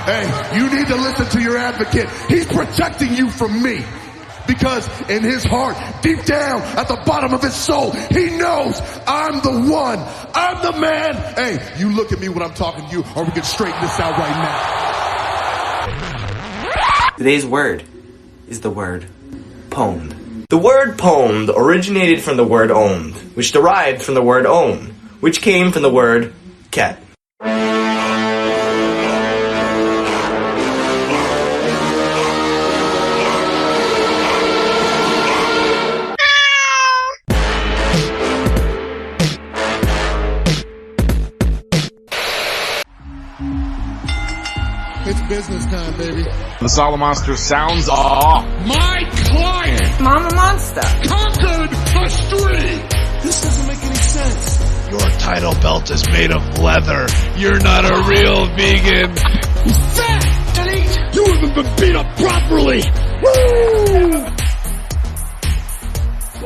Hey, you need to listen to your advocate. He's protecting you from me. Because in his heart, deep down, at the bottom of his soul, he knows I'm the one. I'm the man. Hey, you look at me when I'm talking to you, or we can straighten this out right now. Today's word is the word pwned. The word pwned originated from the word owned, which derived from the word own, which came from the word cat. It's business time, baby. The Solo504 sounds off. My client Mama Monster conquered the street. This doesn't make any sense. Your title belt is made of leather. You're not a real vegan. He's fat and you haven't been beat up properly. Woo!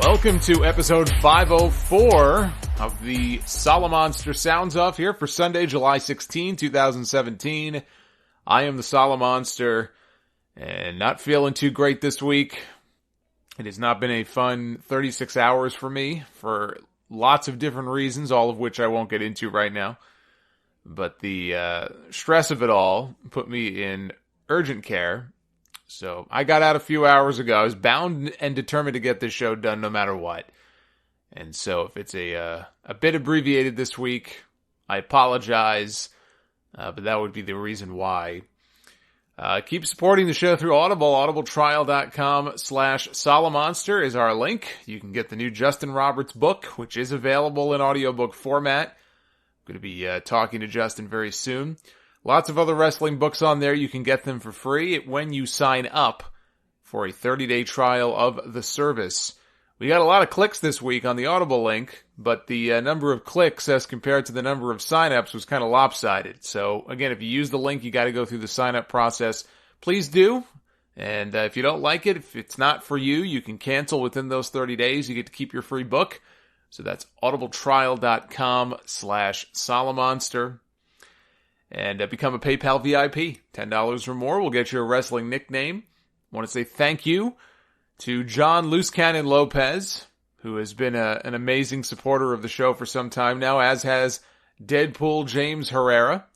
Welcome to episode 504 of the Solo504 Sounds Off here for Sunday, July 16, 2017. I am the Solo504 and not feeling too great this week. It has not been a fun 36 hours for me for lots of different reasons, all of which I won't get into right now. But the stress of it all put me in urgent care. So I got out a few hours ago. I was bound and determined to get this show done no matter what. And so if it's a bit abbreviated this week, I apologize. But that would be the reason why. Keep supporting the show through Audible. audibletrial.com/Solo504 is our link. You can get the new Justin Roberts book, which is available in audiobook format. I'm going to be talking to Justin very soon. Lots of other wrestling books on there. You can get them for free when you sign up for a 30-day trial of the service. We got a lot of clicks this week on the Audible link, but the number of clicks as compared to the number of signups was kind of lopsided. So again, if you use the link, you got to go through the sign-up process. Please do. And if you don't like it, if it's not for you, you can cancel within those 30 days. You get to keep your free book. So that's audibletrial.com/Solo504. And become a PayPal VIP. $10 or more will get you a wrestling nickname. I want to say thank you to John Loose Cannon Lopez, who has been an amazing supporter of the show for some time now, as has Deadpool James Herrera,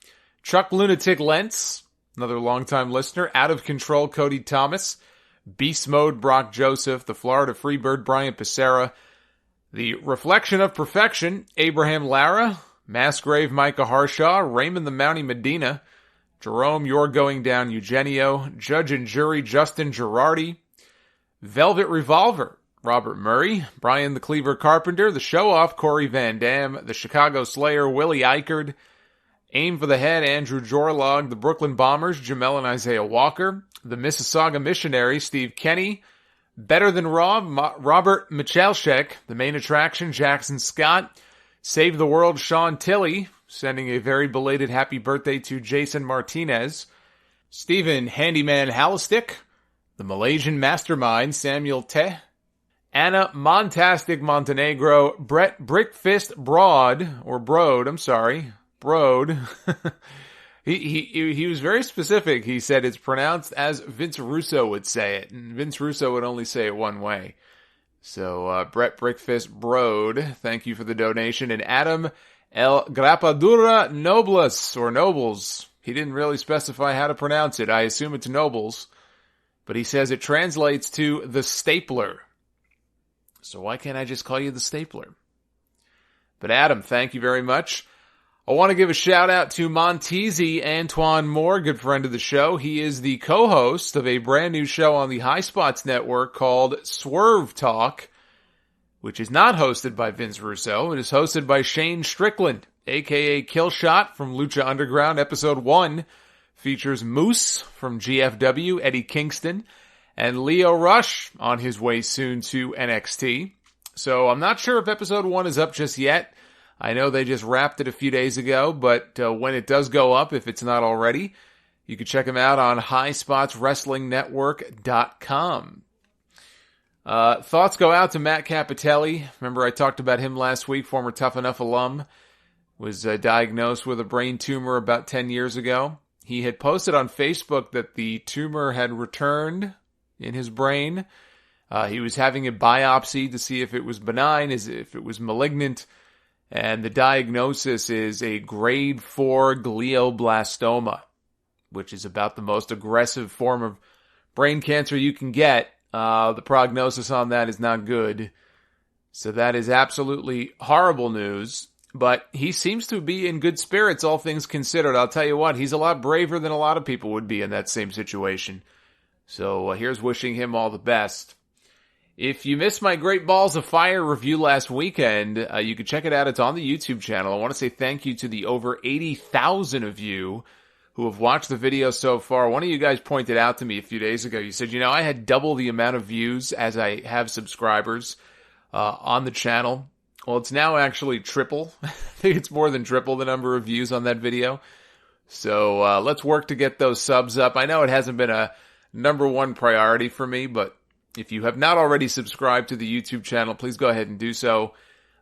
Chuck Lunatic Lentz, another longtime listener, Out of Control Cody Thomas, Beast Mode Brock Joseph, the Florida Freebird Brian Pissarra, the Reflection of Perfection Abraham Lara, Massgrave Micah Harshaw, Raymond the Mountie Medina, Jerome You're Going Down Eugenio, Judge and Jury Justin Girardi, Velvet Revolver, Robert Murray, Brian the Cleaver Carpenter, The Show Off, Corey Van Dam, The Chicago Slayer, Willie Eichard, Aim for the Head, Andrew Jorlog, The Brooklyn Bombers, Jamel and Isaiah Walker, The Mississauga Missionary, Steve Kenny, Better Than Raw, Robert Michalchek, The Main Attraction, Jackson Scott, Save the World, Sean Tilley, sending a very belated happy birthday to Jason Martinez, Stephen Handyman Hallistick, The Malaysian Mastermind, Samuel Teh, Anna Montastic Montenegro, Brett Brickfist Broad, Broad. He was very specific. He said it's pronounced as Vince Russo would say it, and Vince Russo would only say it one way. So, Brett Brickfist Broad, thank you for the donation. And Adam El Grapadura Nobles, or Nobles. He didn't really specify how to pronounce it. I assume it's Nobles. But he says it translates to the stapler. So why can't I just call you the stapler? But Adam, thank you very much. I want to give a shout out to Montezi Antoine Moore, good friend of the show. He is the co-host of a brand new show on the High Spots Network called Swerve Talk, which is not hosted by Vince Russo. It is hosted by Shane Strickland, aka Killshot from Lucha Underground. Episode 1 features Moose from GFW, Eddie Kingston, and Leo Rush on his way soon to NXT. So I'm not sure if episode 1 is up just yet. I know they just wrapped it a few days ago, but when it does go up, if it's not already, you can check them out on highspotswrestlingnetwork.com. Thoughts go out to Matt Capitelli. Remember I talked about him last week, former Tough Enough alum, was diagnosed with a brain tumor about 10 years ago. He had posted on Facebook that the tumor had returned in his brain. He was having a biopsy to see if it was benign, if it was malignant, and the diagnosis is a grade 4 glioblastoma, which is about the most aggressive form of brain cancer you can get. The prognosis on that is not good. So that is absolutely horrible news. But he seems to be in good spirits, all things considered. I'll tell you what, he's a lot braver than a lot of people would be in that same situation. So here's wishing him all the best. If you missed my Great Balls of Fire review last weekend, you can check it out. It's on the YouTube channel. I want to say thank you to the over 80,000 of you who have watched the video so far. One of you guys pointed out to me a few days ago. You said, I had double the amount of views as I have subscribers on the channel. Well, it's now actually triple. I think it's more than triple the number of views on that video. So let's work to get those subs up. I know it hasn't been a number one priority for me, but if you have not already subscribed to the YouTube channel, please go ahead and do so.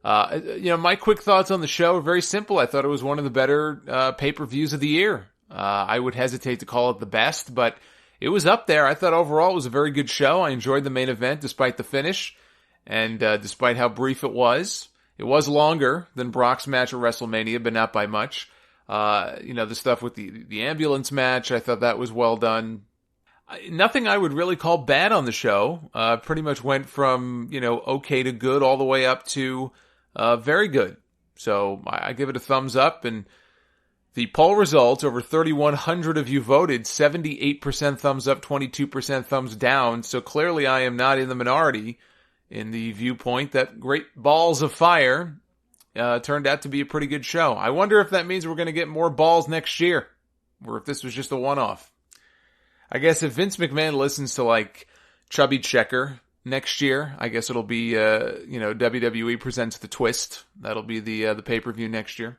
My quick thoughts on the show are very simple. I thought it was one of the better pay-per-views of the year. I would hesitate to call it the best, but it was up there. I thought overall it was a very good show. I enjoyed the main event despite the finish. And despite how brief it was longer than Brock's match at WrestleMania, but not by much. The stuff with the ambulance match, I thought that was well done. Nothing I would really call bad on the show. Pretty much went from, okay to good all the way up to very good. So I give it a thumbs up. And the poll results, over 3,100 of you voted, 78% thumbs up, 22% thumbs down. So clearly I am not in the minority in the viewpoint that Great Balls of Fire turned out to be a pretty good show. I wonder if that means we're going to get more balls next year, or if this was just a one-off. I guess if Vince McMahon listens to, Chubby Checker next year, I guess it'll be, WWE Presents The Twist. That'll be the pay-per-view next year.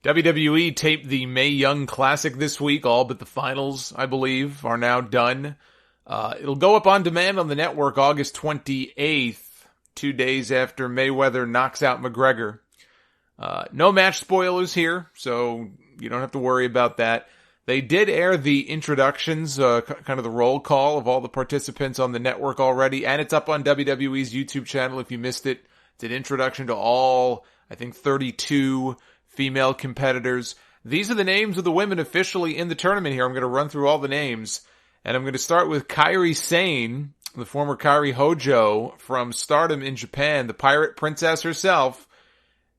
WWE taped the Mae Young Classic this week. All but the finals, I believe, are now done. It'll go up on demand on the network August 28th, 2 days after Mayweather knocks out McGregor. No match spoilers here, so you don't have to worry about that. They did air the introductions, kind of the roll call of all the participants on the network already, and it's up on WWE's YouTube channel if you missed it. It's an introduction to all, 32 female competitors. These are the names of the women officially in the tournament here. I'm going to run through all the names. And I'm going to start with Kairi Sane, the former Kairi Hojo from Stardom in Japan, the Pirate Princess herself.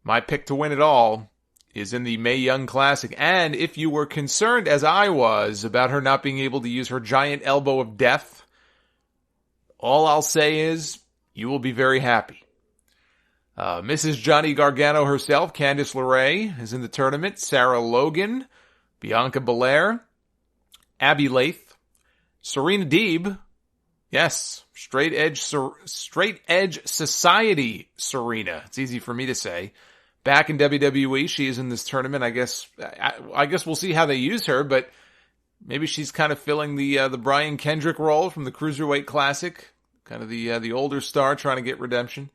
My pick to win it all is in the Mae Young Classic. And if you were concerned, as I was, about her not being able to use her giant elbow of death, all I'll say is you will be very happy. Mrs. Johnny Gargano herself, Candice LeRae, is in the tournament. Sarah Logan, Bianca Belair, Abby Lath, Serena Deeb, yes, straight edge society Serena. It's easy for me to say. Back in WWE, she is in this tournament. I guess we'll see how they use her, but maybe she's kind of filling the Brian Kendrick role from the Cruiserweight Classic, kind of the older star trying to get redemption.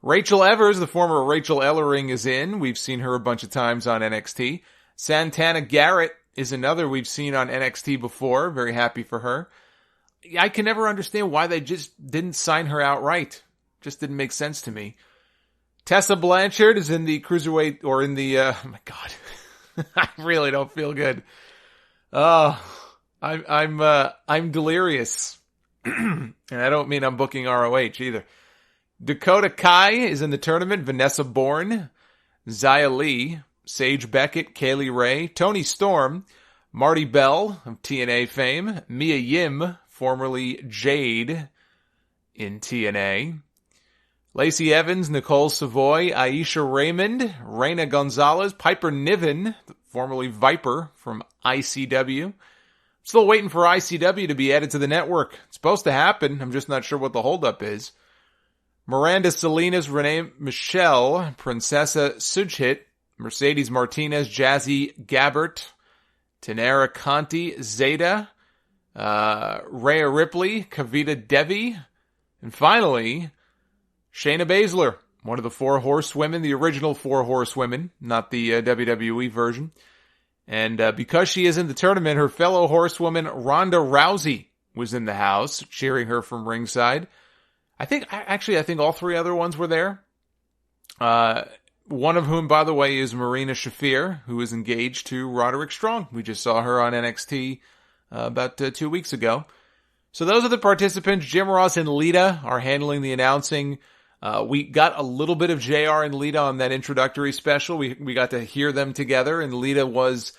Rachel Evers, the former Rachel Ellering, is in. We've seen her a bunch of times on NXT. Santana Garrett is another we've seen on NXT before. Very happy for her. I can never understand why they just didn't sign her outright. Just didn't make sense to me. Tessa Blanchard is in the Cruiserweight, or in the, oh my God. I really don't feel good. I'm delirious. And I don't mean I'm booking ROH either. Dakota Kai is in the tournament. Vanessa Bourne, Xia Li, Sage Beckett, Kaylee Ray, Toni Storm, Marty Bell of TNA fame, Mia Yim, formerly Jade in TNA, Lacey Evans, Nicole Savoy, Aisha Raymond, Reina Gonzalez, Piper Niven, formerly Viper from ICW. Still waiting for ICW to be added to the network. It's supposed to happen. I'm just not sure what the holdup is. Miranda Salinas, Renee Michelle, Princessa Sujhit, Mercedes Martinez, Jazzy Gabbert, Tanara Conti, Zeta, Rhea Ripley, Kavita Devi, and finally, Shayna Baszler, one of the Four Horsewomen, the original Four Horsewomen, not the WWE version. And because she is in the tournament, her fellow horsewoman Ronda Rousey was in the house, cheering her from ringside. I think all three other ones were there. One of whom, by the way, is Marina Shafir, who is engaged to Roderick Strong. We just saw her on NXT about 2 weeks ago. So those are the participants. Jim Ross and Lita are handling the announcing. We got a little bit of JR and Lita on that introductory special. We got to hear them together, and Lita was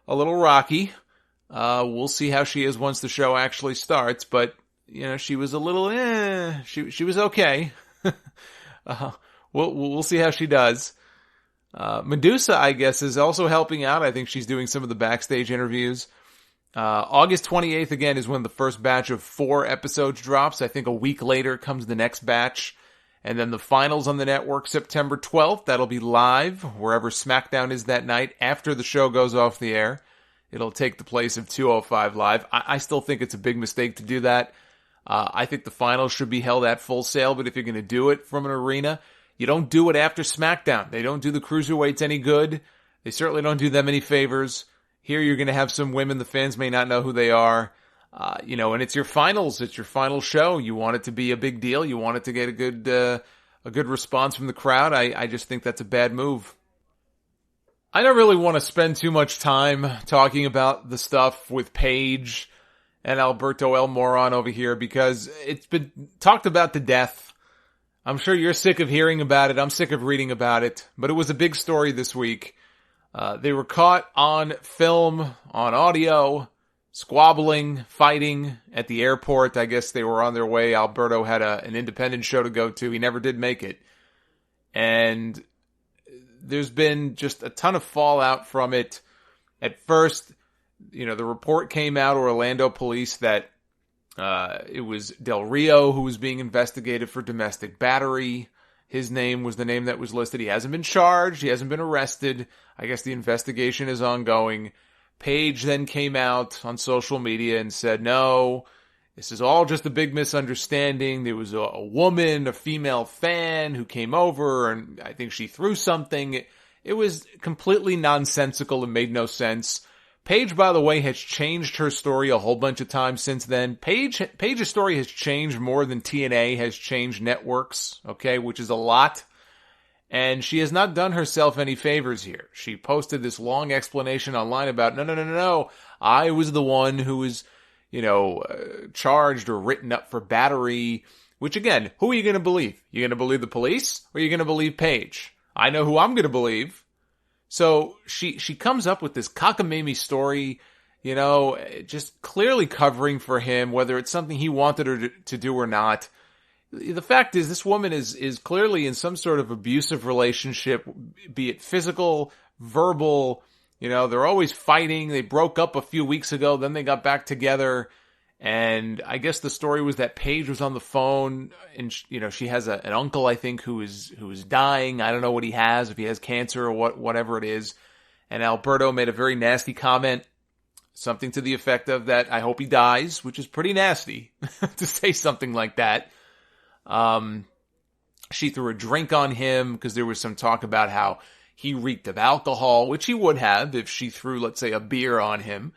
a little rocky. We'll see how she is once the show actually starts, but, she was a little, she was okay. We'll see how she does. Medusa, I guess, is also helping out. I think she's doing some of the backstage interviews. August 28th, again, is when the first batch of 4 episodes drops. I think a week later comes the next batch. And then the finals on the network, September 12th. That'll be live wherever SmackDown is that night after the show goes off the air. It'll take the place of 205 Live. I still think it's a big mistake to do that. I think the finals should be held at Full Sail, but if you're going to do it from an arena, you don't do it after SmackDown. They don't do the cruiserweights any good. They certainly don't do them any favors. Here you're going to have some women, the fans may not know who they are. And it's your finals. It's your final show. You want it to be a big deal. You want it to get a good response from the crowd. I just think that's a bad move. I don't really want to spend too much time talking about the stuff with Paige and Alberto El Moron over here because it's been talked about to death. I'm sure you're sick of hearing about it. I'm sick of reading about it. But it was a big story this week. They were caught on film, on audio, squabbling, fighting at the airport. I guess they were on their way. Alberto had an independent show to go to. He never did make it. And there's been just a ton of fallout from it. At first, the report came out, Orlando police, that it was Del Rio who was being investigated for domestic battery. His name was the name that was listed. He hasn't been charged. He hasn't been arrested. I guess the investigation is ongoing. Paige then came out on social media and said, no, this is all just a big misunderstanding. There was a woman, a female fan who came over and I think she threw something. It was completely nonsensical and made no sense. Paige, by the way, has changed her story a whole bunch of times since then. Paige's story has changed more than TNA has changed networks, okay, which is a lot. And she has not done herself any favors here. She posted this long explanation online about, no, I was the one who was, charged or written up for battery, which again, who are you going to believe? You going to believe the police or are you going to believe Paige? I know who I'm going to believe. So she comes up with this cockamamie story, just clearly covering for him, whether it's something he wanted her to do or not. The fact is, this woman is clearly in some sort of abusive relationship, be it physical, verbal. They're always fighting. They broke up a few weeks ago, then they got back together. And I guess the story was that Paige was on the phone and, she has an uncle, I think, who is dying. I don't know what he has, if he has cancer or whatever it is. And Alberto made a very nasty comment, something to the effect of that, I hope he dies, which is pretty nasty to say something like that. She threw a drink on him because there was some talk about how he reeked of alcohol, which he would have if she threw, let's say, a beer on him.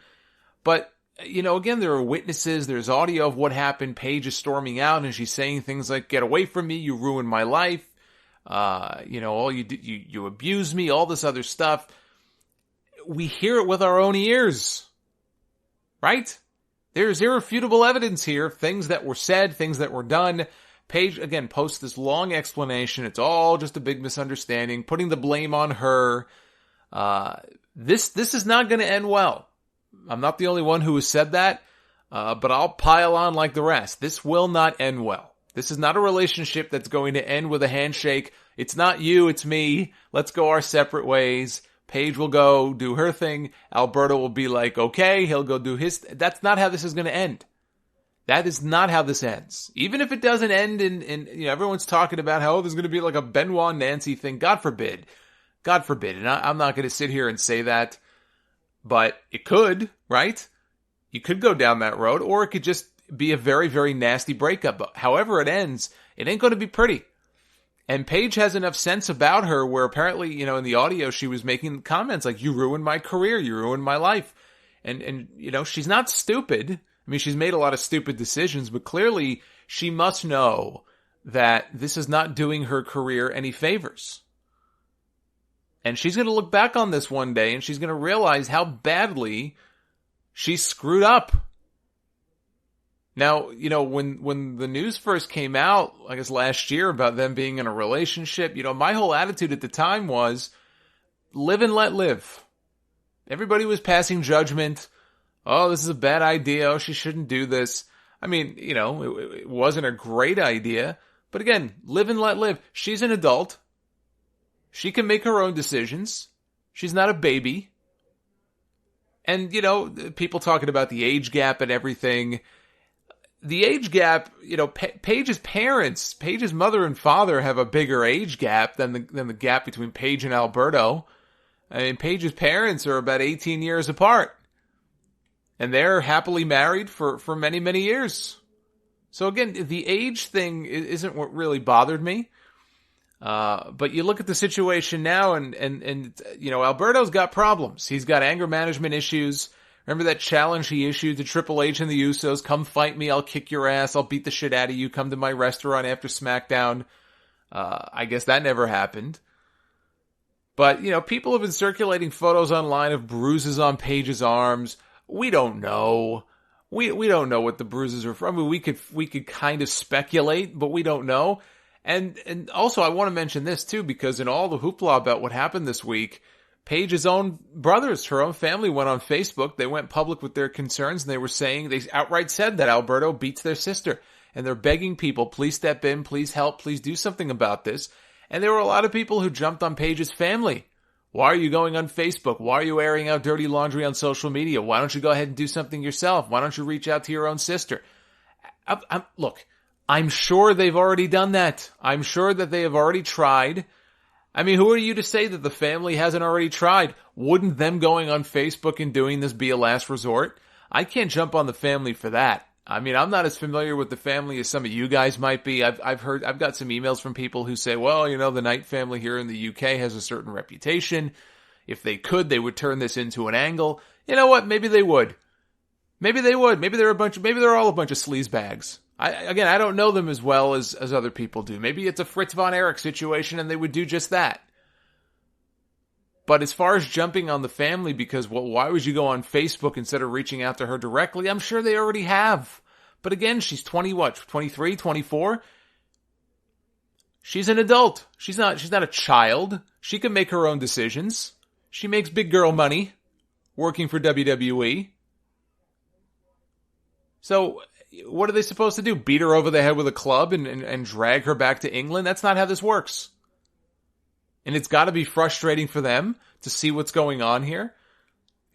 But again, there are witnesses. There's audio of what happened. Paige is storming out and she's saying things like, get away from me. You ruined my life. All you did, you abused me, all this other stuff. We hear it with our own ears, right? There's irrefutable evidence here. Things that were said, things that were done. Paige, again, posts this long explanation. It's all just a big misunderstanding, putting the blame on her. This is not going to end well. I'm not the only one who has said that, but I'll pile on like the rest. This will not end well. This is not a relationship that's going to end with a handshake. It's not you, it's me. Let's go our separate ways. Paige will go do her thing. Alberto will be like, okay, he'll go do his. That's not how this is going to end. That is not how this ends. Even if it doesn't end in everyone's talking about how there's going to be like a Benoit Nancy thing. God forbid. God forbid. And I'm not going to sit here and say that. But it could, right? You could go down that road, or it could just be a very, very nasty breakup. But however it ends, it ain't going to be pretty. And Paige has enough sense about her where apparently, you know, in the audio she was making comments like, you ruined my career, you ruined my life. And you know, she's not stupid. I mean, she's made a lot of stupid decisions, but clearly she must know that this is not doing her career any favors. And she's going to look back on this one day and she's going to realize how badly she screwed up. Now, you know, when the news first came out, I guess last year, about them being in a relationship, you know, my whole attitude at the time was live and let live. Everybody was passing judgment. Oh, this is a bad idea. Oh, she shouldn't do this. I mean, you know, it wasn't a great idea. But again, live and let live. She's an adult. She can make her own decisions. She's not a baby. And, you know, people talking about the age gap and everything. The age gap, you know, Paige's parents, Paige's mother and father have a bigger age gap than the gap between Paige and Alberto. I mean, Paige's parents are about 18 years apart. And they're happily married for many, many years. So again, the age thing isn't what really bothered me. But you look at the situation now and, you know, Alberto's got problems. He's got anger management issues. Remember that challenge he issued to Triple H and the Usos? Come fight me, I'll kick your ass, I'll beat the shit out of you, come to my restaurant after SmackDown. I guess that never happened. But, you know, people have been circulating photos online of bruises on Paige's arms. We don't know. We don't know what the bruises are from. I mean, we could kind of speculate, but we don't know. And also I want to mention this too, because in all the hoopla about what happened this week, Paige's own brothers, her own family went on Facebook. They went public with their concerns and they were saying, they outright said that Alberto beats their sister. And they're begging people, please step in, please help, please do something about this. And there were a lot of people who jumped on Paige's family. Why are you going on Facebook? Why are you airing out dirty laundry on social media? Why don't you go ahead and do something yourself? Why don't you reach out to your own sister? Look, I'm sure they've already done that. I'm sure that they have already tried. I mean, who are you to say that the family hasn't already tried? Wouldn't them going on Facebook and doing this be a last resort? I can't jump on the family for that. I mean, I'm not as familiar with the family as some of you guys might be. I've got some emails from people who say, well, you know, the Knight family here in the UK has a certain reputation. If they could, they would turn this into an angle. You know what? Maybe they would. Maybe they would. Maybe they're all a bunch of sleazebags. I don't know them as well as other people do. Maybe it's a Fritz von Erich situation and they would do just that. But as far as jumping on the family because, well, why would you go on Facebook instead of reaching out to her directly? I'm sure they already have. But again, she's 23, 24? She's an adult. She's not a child. She can make her own decisions. She makes big girl money working for WWE. So what are they supposed to do? Beat her over the head with a club and drag her back to England? That's not how this works. And it's got to be frustrating for them to see what's going on here.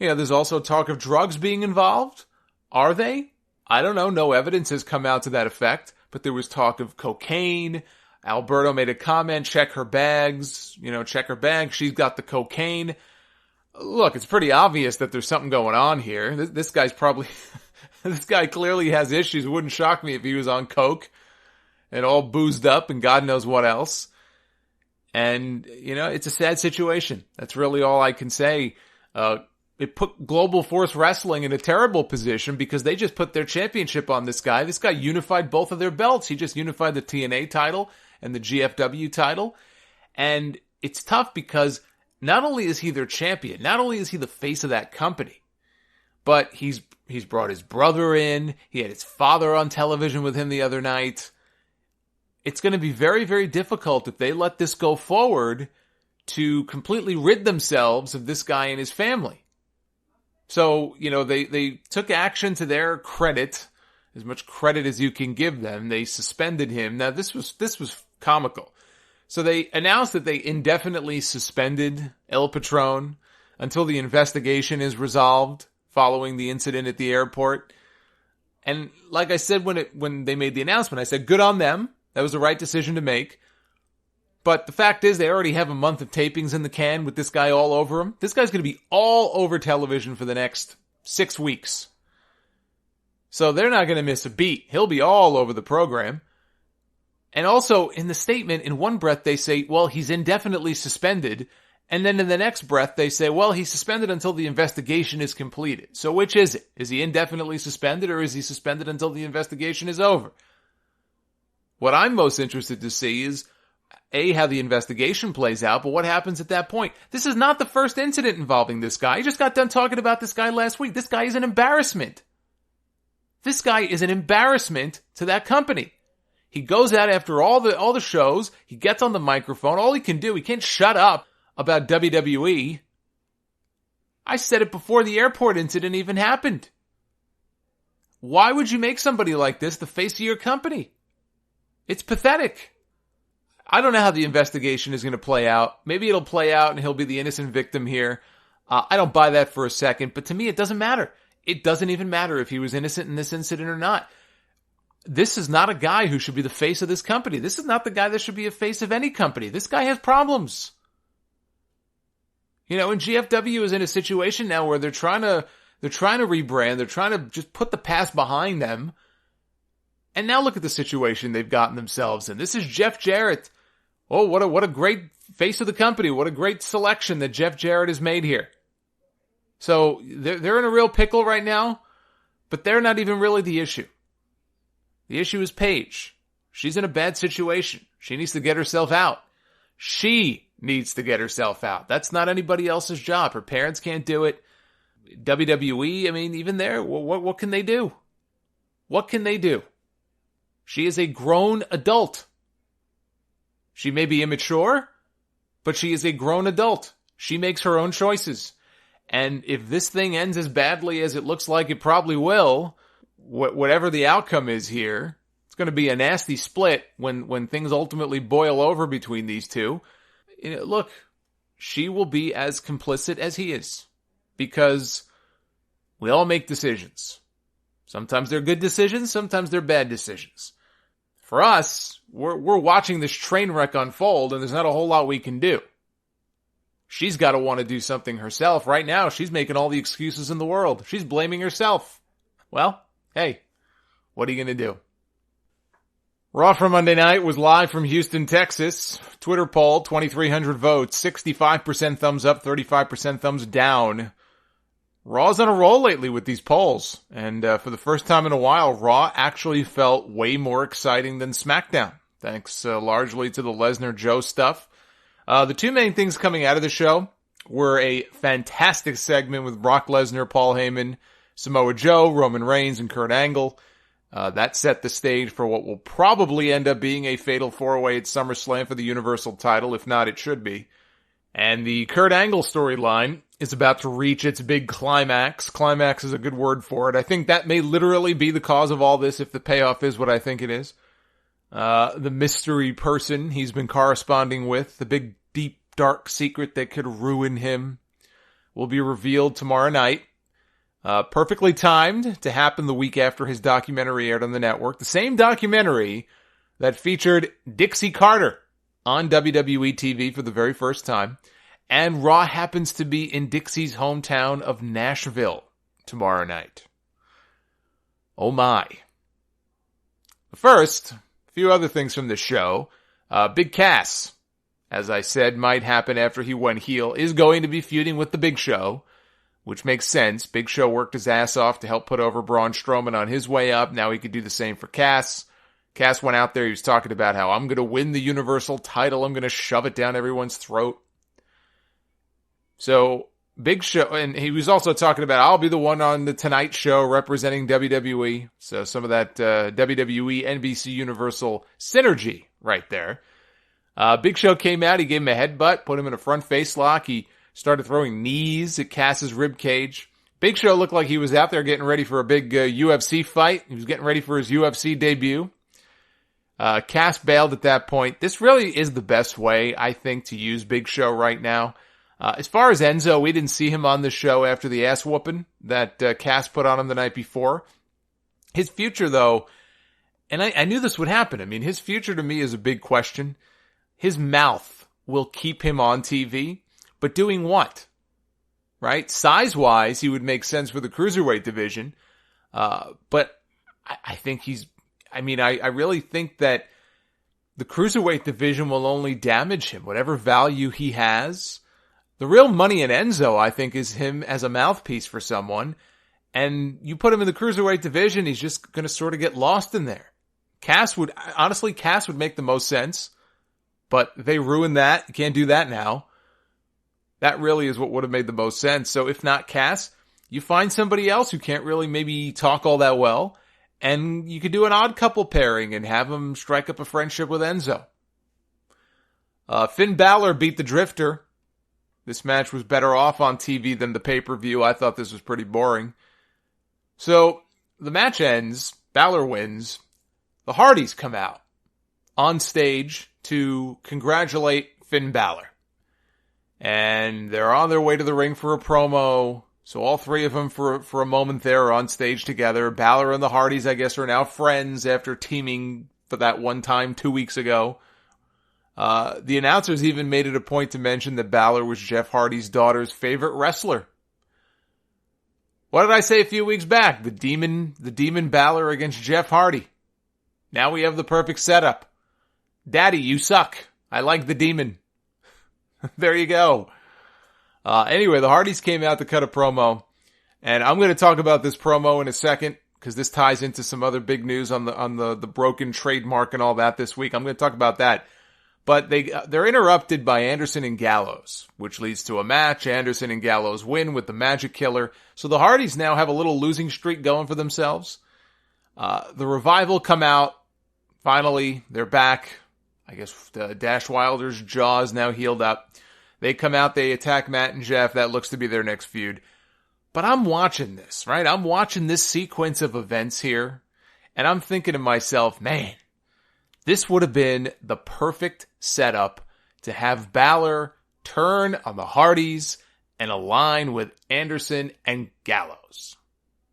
You know, there's also talk of drugs being involved. Are they? I don't know. No evidence has come out to that effect. But there was talk of cocaine. Alberto made a comment, check her bags. You know, check her bag. She's got the cocaine. Look, it's pretty obvious that there's something going on here. This guy's probably... This guy clearly has issues. It wouldn't shock me if he was on coke and all boozed up and God knows what else. And, you know, it's a sad situation. That's really all I can say. It put Global Force Wrestling in a terrible position because they just put their championship on this guy. This guy unified both of their belts. He just unified the TNA title and the GFW title. And it's tough because not only is he their champion, not only is he the face of that company, but he's brought his brother in. He had his father on television with him the other night. It's going to be very, very difficult if they let this go forward to completely rid themselves of this guy and his family. So, you know, they took action to their credit, as much credit as you can give them. They suspended him. Now, this was comical. So they announced that they indefinitely suspended El Patron until the investigation is resolved following the incident at the airport. And like I said when they made the announcement, I said, good on them. That was the right decision to make. But the fact is, they already have a month of tapings in the can with this guy all over him. This guy's going to be all over television for the next 6 weeks. So they're not going to miss a beat. He'll be all over the program. And also, in the statement, in one breath, they say, well, he's indefinitely suspended. And then in the next breath, they say, well, he's suspended until the investigation is completed. So which is it? Is he indefinitely suspended, or is he suspended until the investigation is over? What I'm most interested to see is, A, how the investigation plays out, but what happens at that point? This is not the first incident involving this guy. I just got done talking about this guy last week. This guy is an embarrassment. This guy is an embarrassment to that company. He goes out after all the shows. He gets on the microphone. All he can do, he can't shut up about WWE. I said it before the airport incident even happened. Why would you make somebody like this the face of your company? It's pathetic. I don't know how the investigation is going to play out. Maybe it'll play out and he'll be the innocent victim here. I don't buy that for a second, but to me it doesn't matter. It doesn't even matter if he was innocent in this incident or not. This is not a guy who should be the face of this company. This is not the guy that should be a face of any company. This guy has problems. You know, and GFW is in a situation now where they're trying to rebrand. They're trying to just put the past behind them. And now look at the situation they've gotten themselves in. This is Jeff Jarrett. Oh, what a great face of the company. What a great selection that Jeff Jarrett has made here. So they're in a real pickle right now, but they're not even really the issue. The issue is Paige. She's in a bad situation. She needs to get herself out. She needs to get herself out. That's not anybody else's job. Her parents can't do it. WWE, I mean, even there, what can they do? What can they do? She is a grown adult. She may be immature, but she is a grown adult. She makes her own choices. And if this thing ends as badly as it looks like it probably will, whatever the outcome is here, it's going to be a nasty split when things ultimately boil over between these two. You know, look, she will be as complicit as he is, because we all make decisions. Sometimes they're good decisions, sometimes they're bad decisions. For us, we're watching this train wreck unfold, and there's not a whole lot we can do. She's got to want to do something herself. Right now, she's making all the excuses in the world. She's blaming herself. Well, hey, what are you going to do? Raw for Monday night was live from Houston, Texas. Twitter poll, 2,300 votes, 65% thumbs up, 35% thumbs down. Raw's on a roll lately with these polls. And for the first time in a while, Raw actually felt way more exciting than SmackDown, thanks largely to the Lesnar-Joe stuff. The two main things coming out of the show were a fantastic segment with Brock Lesnar, Paul Heyman, Samoa Joe, Roman Reigns, and Kurt Angle. That set the stage for what will probably end up being a fatal four-way at SummerSlam for the Universal title. If not, it should be. And the Kurt Angle storyline is about to reach its big climax. Climax is a good word for it. I think that may literally be the cause of all this if the payoff is what I think it is. The mystery person he's been corresponding with, the big, deep, dark secret that could ruin him, will be revealed tomorrow night. Perfectly timed to happen the week after his documentary aired on the network. The same documentary that featured Dixie Carter on WWE TV for the very first time. And Raw happens to be in Dixie's hometown of Nashville tomorrow night. Oh my. First, a few other things from the show. Big Cass, as I said, might happen after he went heel, is going to be feuding with the Big Show, which makes sense. Big Show worked his ass off to help put over Braun Strowman on his way up. Now he could do the same for Cass. Cass went out there, he was talking about how I'm going to win the Universal title, I'm going to shove it down everyone's throat. So, Big Show, and he was also talking about, I'll be the one on the Tonight Show representing WWE. So some of that WWE, NBC Universal synergy right there. Big Show came out, he gave him a headbutt, put him in a front face lock, he started throwing knees at Cass's ribcage. Big Show looked like he was out there getting ready for a big UFC fight. He was getting ready for his UFC debut. Cass bailed at that point. This really is the best way, I think, to use Big Show right now. As far as Enzo, we didn't see him on the show after the ass whooping that Cass put on him the night before. His future, though, and I knew this would happen. I mean, his future to me is a big question. His mouth will keep him on TV, but doing what? Right? Size-wise, he would make sense for the Cruiserweight division. But I think I really think that the cruiserweight division will only damage him. Whatever value he has, the real money in Enzo, I think, is him as a mouthpiece for someone. And you put him in the cruiserweight division, he's just going to sort of get lost in there. Cass would make the most sense, but they ruined that. You can't do that now. That really is what would have made the most sense. So if not Cass, you find somebody else who can't really maybe talk all that well, and you could do an odd couple pairing and have him strike up a friendship with Enzo. Finn Balor beat the Drifter. This match was better off on TV than the pay-per-view. I thought this was pretty boring. So the match ends. Balor wins. The Hardys come out on stage to congratulate Finn Balor. And they're on their way to the ring for a promo. So all three of them for a moment there are on stage together. Balor and the Hardys, I guess, are now friends after teaming for that one time 2 weeks ago. The announcers even made it a point to mention that Balor was Jeff Hardy's daughter's favorite wrestler. What did I say a few weeks back? The demon Balor against Jeff Hardy. Now we have the perfect setup. Daddy, you suck. I like the demon. There you go. Anyway, the Hardys came out to cut a promo, and I'm going to talk about this promo in a second because this ties into some other big news on the broken trademark and all that this week. I'm going to talk about that. But they're interrupted by Anderson and Gallows, which leads to a match. Anderson and Gallows win with the Magic Killer. So the Hardys now have a little losing streak going for themselves. The Revival come out. Finally, they're back. I guess Dash Wilder's jaw is now healed up. They come out, they attack Matt and Jeff. That looks to be their next feud. But I'm watching this, right? I'm watching this sequence of events here, and I'm thinking to myself, man, this would have been the perfect setup to have Balor turn on the Hardys and align with Anderson and Gallows.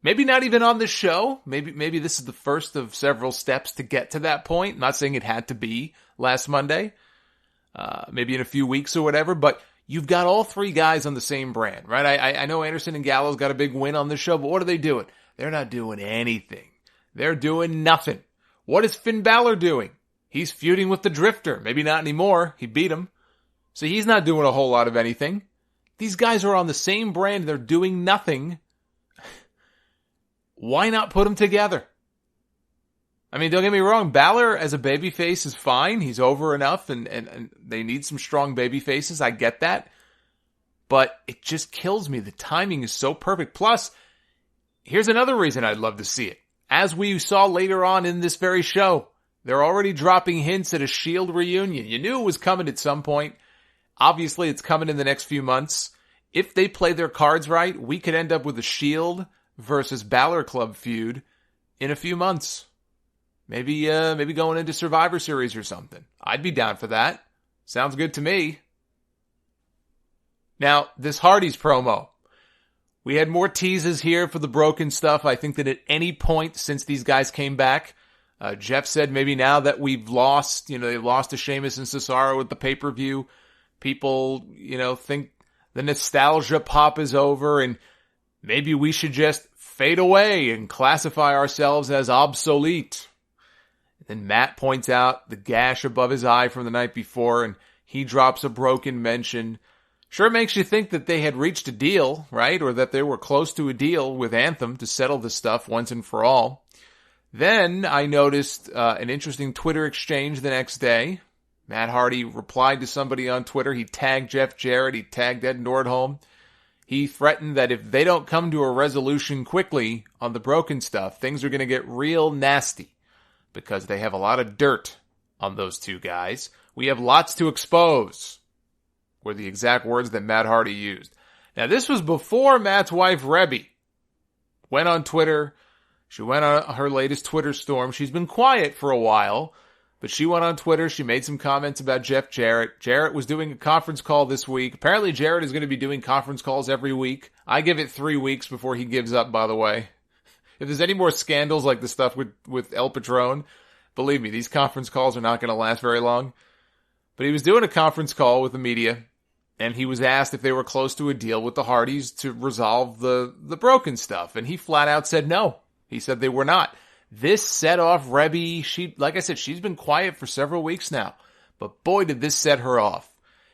Maybe not even on this show. Maybe this is the first of several steps to get to that point. Not saying it had to be last Monday. Maybe in a few weeks or whatever, but you've got all three guys on the same brand, right? I know Anderson and Gallows got a big win on this show, but what are they doing? They're not doing anything. They're doing nothing. What is Finn Balor doing? He's feuding with the Drifter. Maybe not anymore. He beat him. So he's not doing a whole lot of anything. These guys are on the same brand. They're doing nothing. Why not put them together? I mean, don't get me wrong. Balor as a babyface is fine. He's over enough and they need some strong babyfaces. I get that. But it just kills me. The timing is so perfect. Plus, here's another reason I'd love to see it. As we saw later on in this very show, they're already dropping hints at a Shield reunion. You knew it was coming at some point. Obviously, it's coming in the next few months. If they play their cards right, we could end up with a Shield versus Balor Club feud in a few months. Maybe going into Survivor Series or something. I'd be down for that. Sounds good to me. Now, this Hardys promo. We had more teases here for the broken stuff. I think that at any point since these guys came back, Jeff said maybe now that we've lost, they lost to Sheamus and Cesaro with the pay-per-view, people, think the nostalgia pop is over and maybe we should just fade away and classify ourselves as obsolete. And then Matt points out the gash above his eye from the night before and he drops a broken mention. Sure makes you think that they had reached a deal, right? Or that they were close to a deal with Anthem to settle this stuff once and for all. Then I noticed an interesting Twitter exchange the next day. Matt Hardy replied to somebody on Twitter. He tagged Jeff Jarrett. He tagged Ed Nordholm. He threatened that if they don't come to a resolution quickly on the broken stuff, things are going to get real nasty because they have a lot of dirt on those two guys. We have lots to expose, were the exact words that Matt Hardy used. Now, this was before Matt's wife, Rebby, went on Twitter. She went on her latest Twitter storm. She's been quiet for a while, but she went on Twitter. She made some comments about Jeff Jarrett. Jarrett was doing a conference call this week. Apparently, Jarrett is going to be doing conference calls every week. I give it 3 weeks before he gives up, by the way. If there's any more scandals like the stuff with El Patron, believe me, these conference calls are not going to last very long. But he was doing a conference call with the media, and he was asked if they were close to a deal with the Hardys to resolve the broken stuff. And he flat out said no. He said they were not. This set off Rebby. Like I said, she's been quiet for several weeks now. But boy, did this set her off.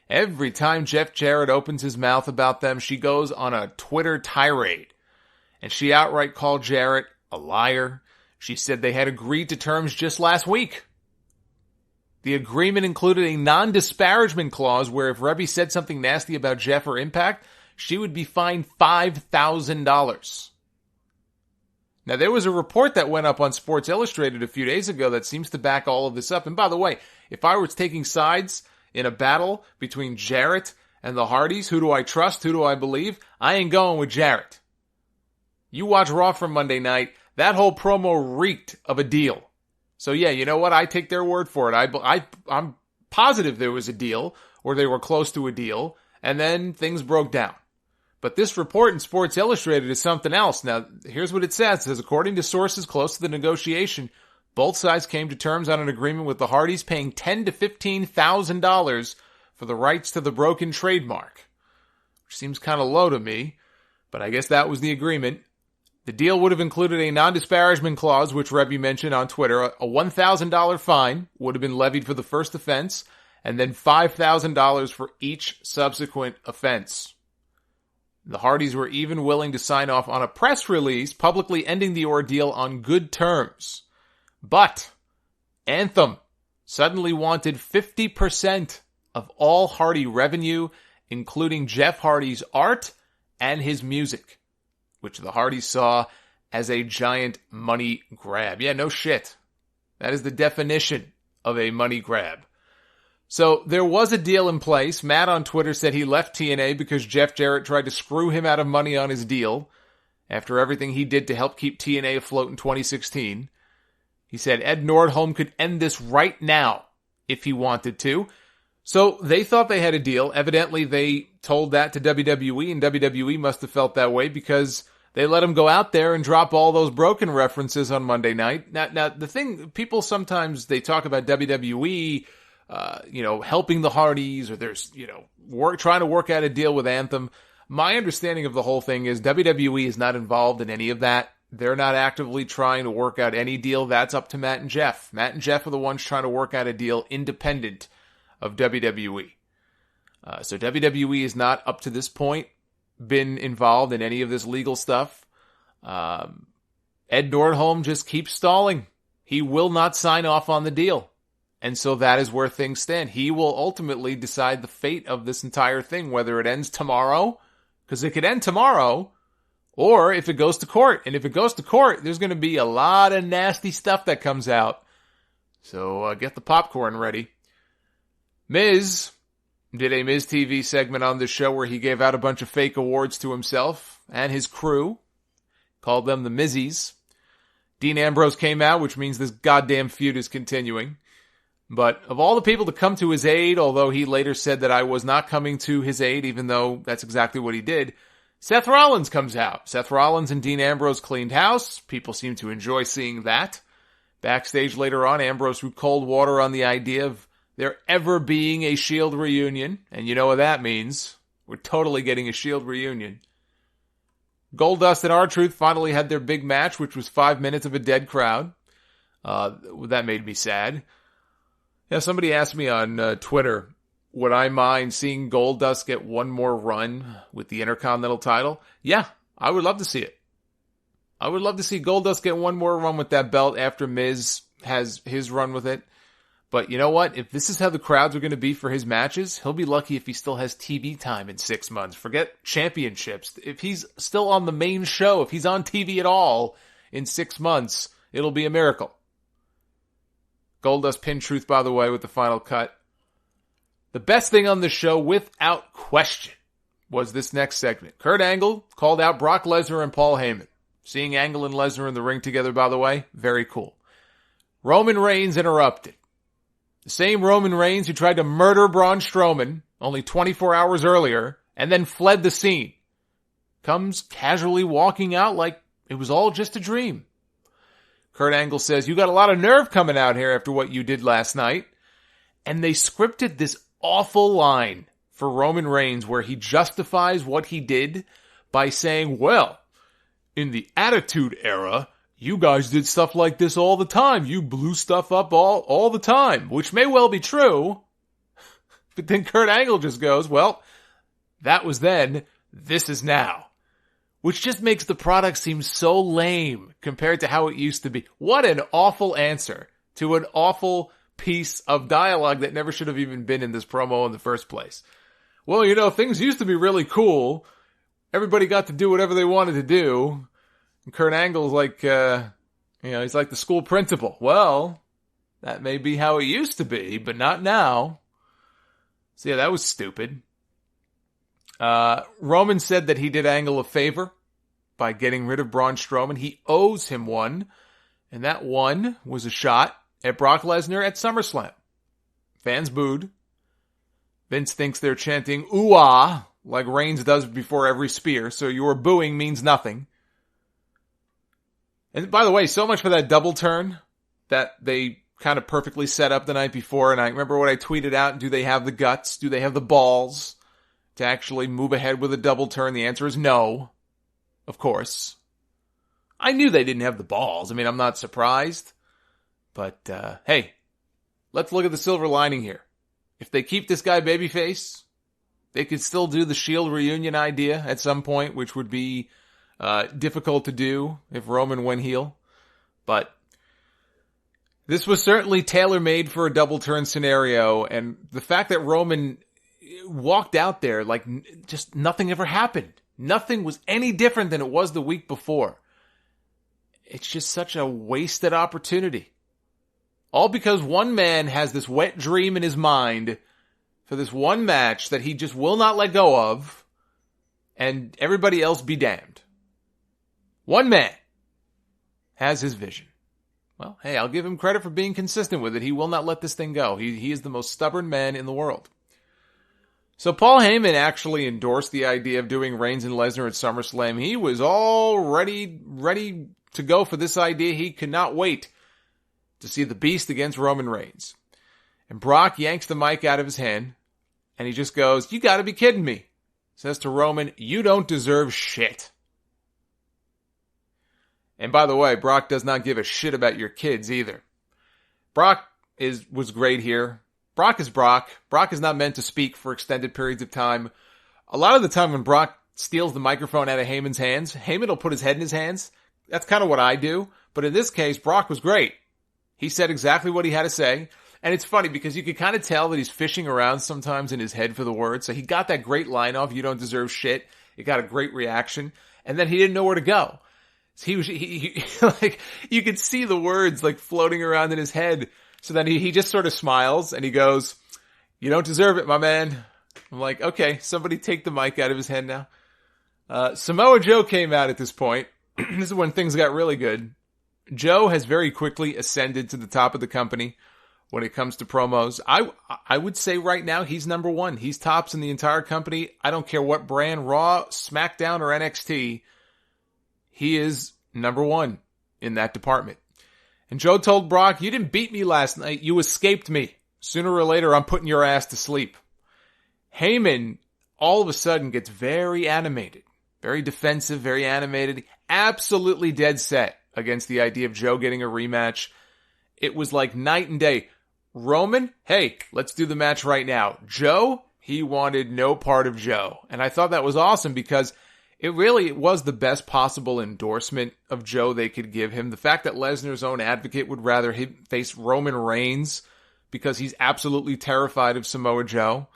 Every time Jeff Jarrett opens his mouth about them, she goes on a Twitter tirade. And she outright called Jarrett a liar. She said they had agreed to terms just last week. The agreement included a non-disparagement clause where if Rebby said something nasty about Jeff or Impact, she would be fined $5,000. Now, there was a report that went up on Sports Illustrated a few days ago that seems to back all of this up. And by the way, if I was taking sides in a battle between Jarrett and the Hardys, who do I trust? Who do I believe? I ain't going with Jarrett. You watch Raw from Monday night, that whole promo reeked of a deal. So yeah, you know what? I take their word for it. I'm positive there was a deal, or they were close to a deal, and then things broke down. But this report in Sports Illustrated is something else. Now, here's what it says. It says, according to sources close to the negotiation, both sides came to terms on an agreement with the Hardys paying $10,000 to $15,000 for the rights to the broken trademark. Which seems kind of low to me, but I guess that was the agreement. The deal would have included a non-disparagement clause, which Rebby mentioned on Twitter. A $1,000 fine would have been levied for the first offense, and then $5,000 for each subsequent offense. The Hardys were even willing to sign off on a press release publicly ending the ordeal on good terms. But Anthem suddenly wanted 50% of all Hardy revenue, including Jeff Hardy's art and his music, which the Hardys saw as a giant money grab. Yeah, no shit. That is the definition of a money grab. So there was a deal in place. Matt on Twitter said he left TNA because Jeff Jarrett tried to screw him out of money on his deal after everything he did to help keep TNA afloat in 2016. He said Ed Nordholm could end this right now if he wanted to. So they thought they had a deal. Evidently, they told that to WWE, and WWE must have felt that way because they let him go out there and drop all those broken references on Monday night. Now the thing, people sometimes, they talk about WWE, helping the Hardys, or there's, trying to work out a deal with Anthem. My understanding of the whole thing is WWE is not involved in any of that. They're not actively trying to work out any deal. That's up to Matt and Jeff. Matt and Jeff are the ones trying to work out a deal independent of WWE. So WWE is not, up to this point, been involved in any of this legal stuff. Ed Nordholm just keeps stalling. He will not sign off on the deal. And so that is where things stand. He will ultimately decide the fate of this entire thing, whether it ends tomorrow, because it could end tomorrow, or if it goes to court. And if it goes to court, there's going to be a lot of nasty stuff that comes out. So get the popcorn ready. Miz did a Miz TV segment on this show where he gave out a bunch of fake awards to himself and his crew, called them the Mizzies. Dean Ambrose came out, which means this goddamn feud is continuing. But of all the people to come to his aid, although he later said that I was not coming to his aid, even though that's exactly what he did, Seth Rollins comes out. Seth Rollins and Dean Ambrose cleaned house. People seem to enjoy seeing that. Backstage later on, Ambrose threw cold water on the idea of there ever being a Shield reunion. And you know what that means. We're totally getting a Shield reunion. Goldust and R-Truth finally had their big match, which was 5 minutes of a dead crowd. That made me sad. Yeah, somebody asked me on Twitter, would I mind seeing Goldust get one more run with the Intercontinental title? Yeah, I would love to see it. I would love to see Goldust get one more run with that belt after Miz has his run with it. But you know what? If this is how the crowds are going to be for his matches, he'll be lucky if he still has TV time in 6 months. Forget championships. If he's still on the main show, if he's on TV at all in 6 months, it'll be a miracle. Goldust pinned Truth, by the way, with the final cut. The best thing on the show, without question, was this next segment. Kurt Angle called out Brock Lesnar and Paul Heyman. Seeing Angle and Lesnar in the ring together, by the way, very cool. Roman Reigns interrupted. The same Roman Reigns who tried to murder Braun Strowman only 24 hours earlier and then fled the scene comes casually walking out like it was all just a dream. Kurt Angle says, you got a lot of nerve coming out here after what you did last night. And they scripted this awful line for Roman Reigns where he justifies what he did by saying, well, in the Attitude Era, you guys did stuff like this all the time. You blew stuff up all the time, which may well be true. But then Kurt Angle just goes, well, that was then, this is now. Which just makes the product seem so lame compared to how it used to be. What an awful answer to an awful piece of dialogue that never should have even been in this promo in the first place. Well, you know, things used to be really cool. Everybody got to do whatever they wanted to do. And Kurt Angle's like, he's like the school principal. Well, that may be how it used to be, but not now. So yeah, that was stupid. Roman said that he did Angle a favor by getting rid of Braun Strowman. He owes him one, and that one was a shot at Brock Lesnar at SummerSlam. Fans booed. Vince thinks they're chanting ooh-ah like Reigns does before every spear, so your booing means nothing. And by the way, so much for that double turn that they kind of perfectly set up the night before, and I remember what I tweeted out, do they have the guts? Do they have the balls to actually move ahead with a double turn? The answer is no. Of course. I knew they didn't have the balls. I mean, I'm not surprised. But, hey, let's look at the silver lining here. If they keep this guy babyface, they could still do the Shield reunion idea at some point, which would be difficult to do if Roman went heel. But this was certainly tailor-made for a double turn scenario, and the fact that Roman walked out there like just nothing ever happened. Nothing was any different than it was the week before. It's just such a wasted opportunity. All because one man has this wet dream in his mind for this one match that he just will not let go of, and everybody else be damned. One man has his vision. Well, hey, I'll give him credit for being consistent with it. He will not let this thing go. He is the most stubborn man in the world. So Paul Heyman actually endorsed the idea of doing Reigns and Lesnar at SummerSlam. He was all ready to go for this idea. He could not wait to see the Beast against Roman Reigns. And Brock yanks the mic out of his hand, and he just goes, you gotta be kidding me. Says to Roman, you don't deserve shit. And by the way, Brock does not give a shit about your kids either. Brock was great here. Brock is Brock. Brock is not meant to speak for extended periods of time. A lot of the time when Brock steals the microphone out of Heyman's hands, Heyman will put his head in his hands. That's kind of what I do. But in this case, Brock was great. He said exactly what he had to say. And it's funny because you can kind of tell that he's fishing around sometimes in his head for the words. So he got that great line off, you don't deserve shit. It got a great reaction. And then he didn't know where to go. So he like, you could see the words like floating around in his head. So then he just sort of smiles and he goes, you don't deserve it, my man. I'm like, okay, somebody take the mic out of his hand now. Samoa Joe came out at this point. This is when things got really good. Joe has very quickly ascended to the top of the company when it comes to promos. I would say right now he's number one. He's tops in the entire company. I don't care what brand, Raw, SmackDown, or NXT. He is number one in that department. And Joe told Brock, you didn't beat me last night. You escaped me. Sooner or later, I'm putting your ass to sleep. Heyman all of a sudden gets very animated, very defensive, very animated, absolutely dead set against the idea of Joe getting a rematch. It was like night and day. Roman, hey, let's do the match right now. Joe, he wanted no part of Joe. And I thought that was awesome because it really was the best possible endorsement of Joe they could give him. The fact that Lesnar's own advocate would rather him face Roman Reigns because he's absolutely terrified of Samoa Joe.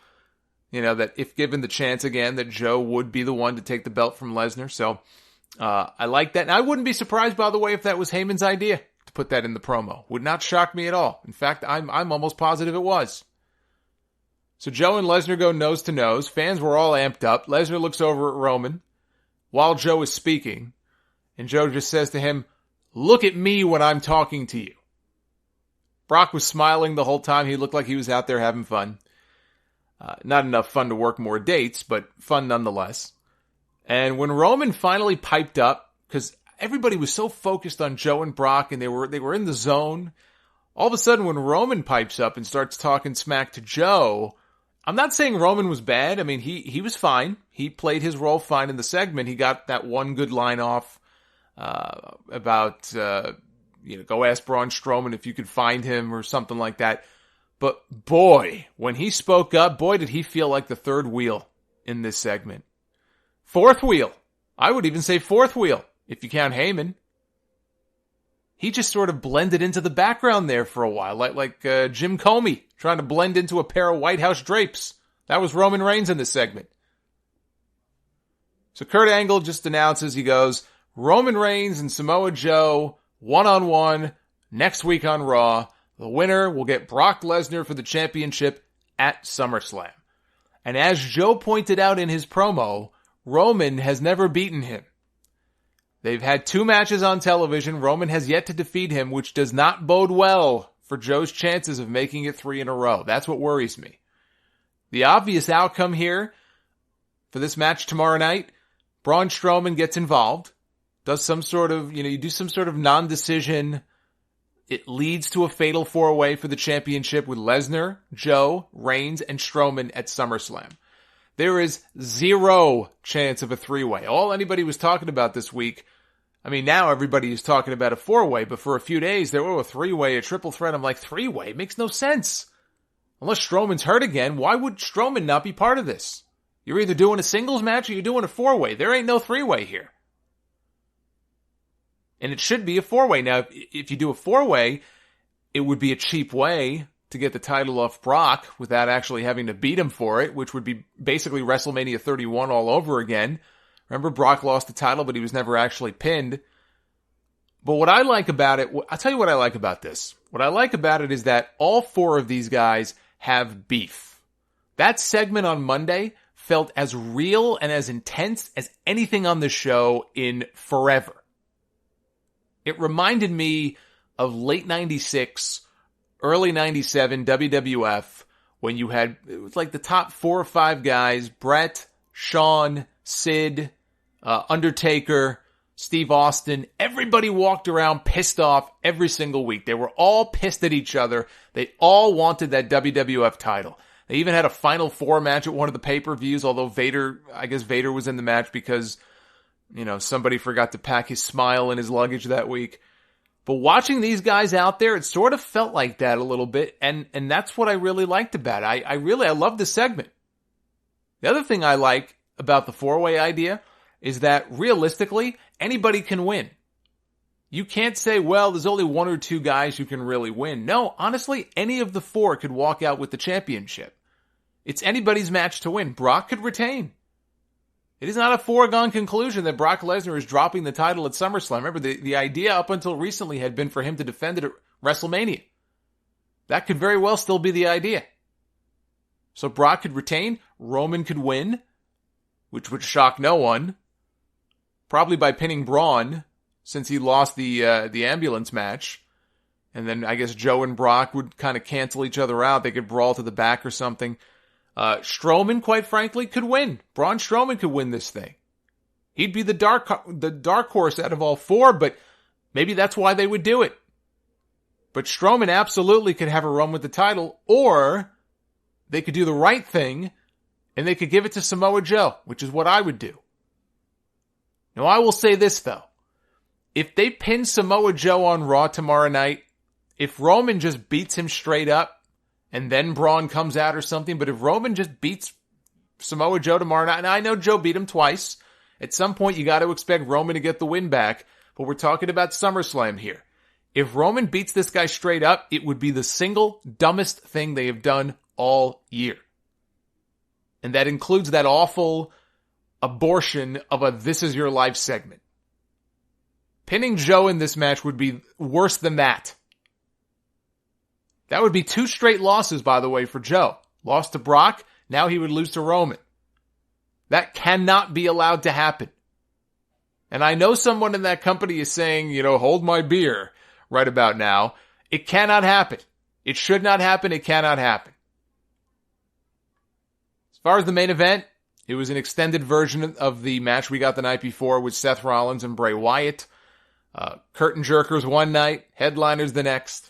You know, that if given the chance again, that Joe would be the one to take the belt from Lesnar. So, I like that. And I wouldn't be surprised, by the way, if that was Heyman's idea to put that in the promo. Would not shock me at all. In fact, I'm almost positive it was. So Joe and Lesnar go nose to nose. Fans were all amped up. Lesnar looks over at Roman while Joe is speaking, and Joe just says to him, look at me when I'm talking to you. Brock was smiling the whole time. He looked like he was out there having fun. Not enough fun to work more dates, but fun nonetheless. And when Roman finally piped up, because everybody was so focused on Joe and Brock, and they were in the zone, all of a sudden when Roman pipes up and starts talking smack to Joe, I'm not saying Roman was bad. I mean, he was fine. He played his role fine in the segment. He got that one good line off about, go ask Braun Strowman if you could find him or something like that. But boy, when he spoke up, boy, did he feel like the third wheel in this segment. Fourth wheel. I would even say fourth wheel, if you count Heyman. He just sort of blended into the background there for a while, like Jim Comey trying to blend into a pair of White House drapes. That was Roman Reigns in this segment. So Kurt Angle just announces, he goes, Roman Reigns and Samoa Joe, one-on-one, next week on Raw. The winner will get Brock Lesnar for the championship at SummerSlam. And as Joe pointed out in his promo, Roman has never beaten him. They've had 2 matches on television. Roman has yet to defeat him, which does not bode well for Joe's chances of making it 3 in a row. That's what worries me. The obvious outcome here for this match tomorrow night, Braun Strowman gets involved, does some sort of, you do some sort of non-decision. It leads to a fatal 4-way for the championship with Lesnar, Joe, Reigns, and Strowman at SummerSlam. There is 0 chance of a 3-way. All anybody was talking about this week, now everybody is talking about a 4-way, but for a few days, there were a 3-way, a triple threat. I'm like, 3-way? It makes no sense. Unless Strowman's hurt again, why would Strowman not be part of this? You're either doing a singles match or you're doing a 4-way. There ain't no 3-way here. And it should be a 4-way. Now, if you do a 4-way, it would be a cheap way to get the title off Brock without actually having to beat him for it, which would be basically WrestleMania 31 all over again. Remember, Brock lost the title, but he was never actually pinned. But what I like about it, I'll tell you what I like about this. What I like about it is that all 4 of these guys have beef. That segment on Monday felt as real and as intense as anything on the show in forever. It reminded me of late 96, early 97 WWF, when you had, it was like the top 4 or 5 guys, Brett, Shawn, Sid, Undertaker, Steve Austin. Everybody walked around pissed off every single week. They were all pissed at each other. They all wanted that WWF title. They even had a Final 4 match at one of the pay-per-views, although I guess Vader was in the match because, somebody forgot to pack his smile in his luggage that week. But watching these guys out there, it sort of felt like that a little bit, and that's what I really liked about it. I love this segment. The other thing I like about the 4-way idea is that realistically, anybody can win. You can't say, well, there's only 1 or 2 guys who can really win. No, honestly, any of the 4 could walk out with the championship. It's anybody's match to win. Brock could retain. It is not a foregone conclusion that Brock Lesnar is dropping the title at SummerSlam. Remember, the idea up until recently had been for him to defend it at WrestleMania. That could very well still be the idea. So Brock could retain, Roman could win, which would shock no one. Probably by pinning Braun, since he lost the ambulance match. And then I guess Joe and Brock would kind of cancel each other out. They could brawl to the back or something. Strowman, quite frankly, could win. Braun Strowman could win this thing. He'd be the dark horse out of all 4, but maybe that's why they would do it. But Strowman absolutely could have a run with the title, or they could do the right thing, and they could give it to Samoa Joe, which is what I would do. Now, I will say this, though. If they pin Samoa Joe on Raw tomorrow night, if Roman just beats him straight up, and then Braun comes out or something, but if Roman just beats Samoa Joe tomorrow night, and I know Joe beat him twice, at some point you got to expect Roman to get the win back, but we're talking about SummerSlam here. If Roman beats this guy straight up, it would be the single dumbest thing they have done all year. And that includes that awful abortion of a This Is Your Life segment. Pinning Joe in this match would be worse than that. That would be 2 straight losses, by the way, for Joe. Lost to Brock, now he would lose to Roman. That cannot be allowed to happen. And I know someone in that company is saying, hold my beer right about now. It cannot happen. It should not happen. It cannot happen. As far as the main event, it was an extended version of the match we got the night before with Seth Rollins and Bray Wyatt. Curtain jerkers one night, headliners the next.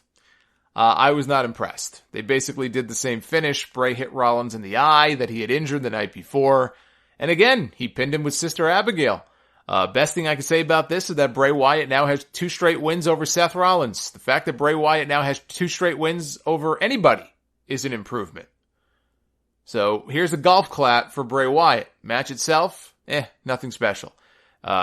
I was not impressed. They basically did the same finish. Bray hit Rollins in the eye that he had injured the night before. And again, he pinned him with Sister Abigail. Best thing I can say about this is that Bray Wyatt now has 2 straight wins over Seth Rollins. The fact that Bray Wyatt now has 2 straight wins over anybody is an improvement. So here's a golf clap for Bray Wyatt. Match itself, nothing special.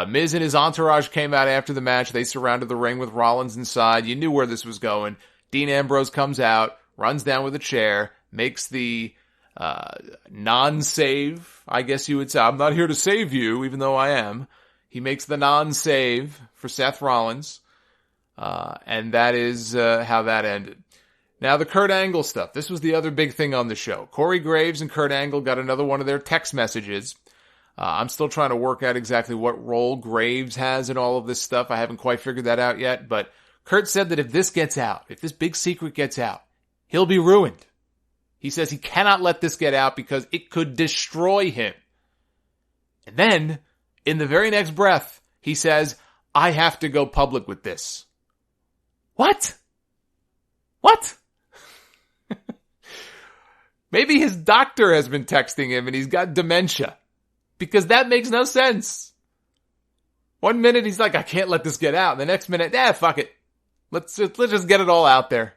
Miz and his entourage came out after the match. They surrounded the ring with Rollins inside. You knew where this was going. Dean Ambrose comes out, runs down with a chair, makes the non-save, I guess you would say. I'm not here to save you, even though I am. He makes the non-save for Seth Rollins. And that is how that ended. Now, the Kurt Angle stuff. This was the other big thing on the show. Corey Graves and Kurt Angle got another one of their text messages. I'm still trying to work out exactly what role Graves has in all of this stuff. I haven't quite figured that out yet. But Kurt said that if this gets out, if this big secret gets out, he'll be ruined. He says he cannot let this get out because it could destroy him. And then, in the very next breath, he says, I have to go public with this. What? What? Maybe his doctor has been texting him and he's got dementia. Because that makes no sense. One minute he's like, I can't let this get out. And the next minute, fuck it. Let's just get it all out there.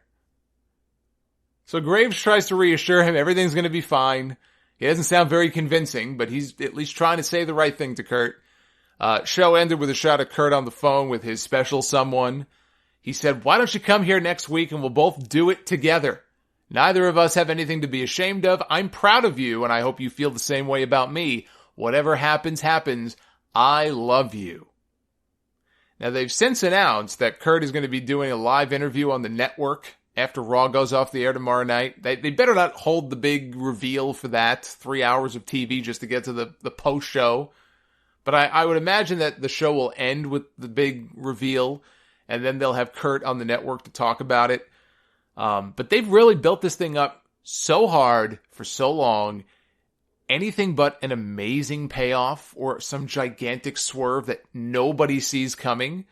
So Graves tries to reassure him everything's going to be fine. He doesn't sound very convincing, but he's at least trying to say the right thing to Kurt. Show ended with a shot of Kurt on the phone with his special someone. He said, why don't you come here next week and we'll both do it together? Neither of us have anything to be ashamed of. I'm proud of you, and I hope you feel the same way about me. Whatever happens, happens. I love you. Now, they've since announced that Kurt is going to be doing a live interview on the network after Raw goes off the air tomorrow night. They better not hold the big reveal for that, 3 hours of TV just to get to the post-show. But I would imagine that the show will end with the big reveal, and then they'll have Kurt on the network to talk about it. But they've really built this thing up so hard for so long. Anything but an amazing payoff or some gigantic swerve that nobody sees coming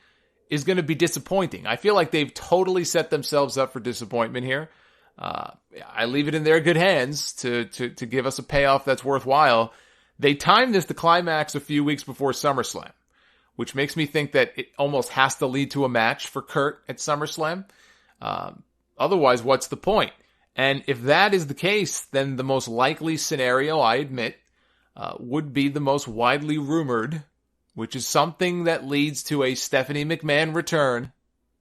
is going to be disappointing. I feel like they've totally set themselves up for disappointment here. I leave it in their good hands to give us a payoff that's worthwhile. They timed this to climax a few weeks before SummerSlam, which makes me think that it almost has to lead to a match for Kurt at SummerSlam. Otherwise, what's the point? And if that is the case, then the most likely scenario, I admit, would be the most widely rumored, which is something that leads to a Stephanie McMahon return,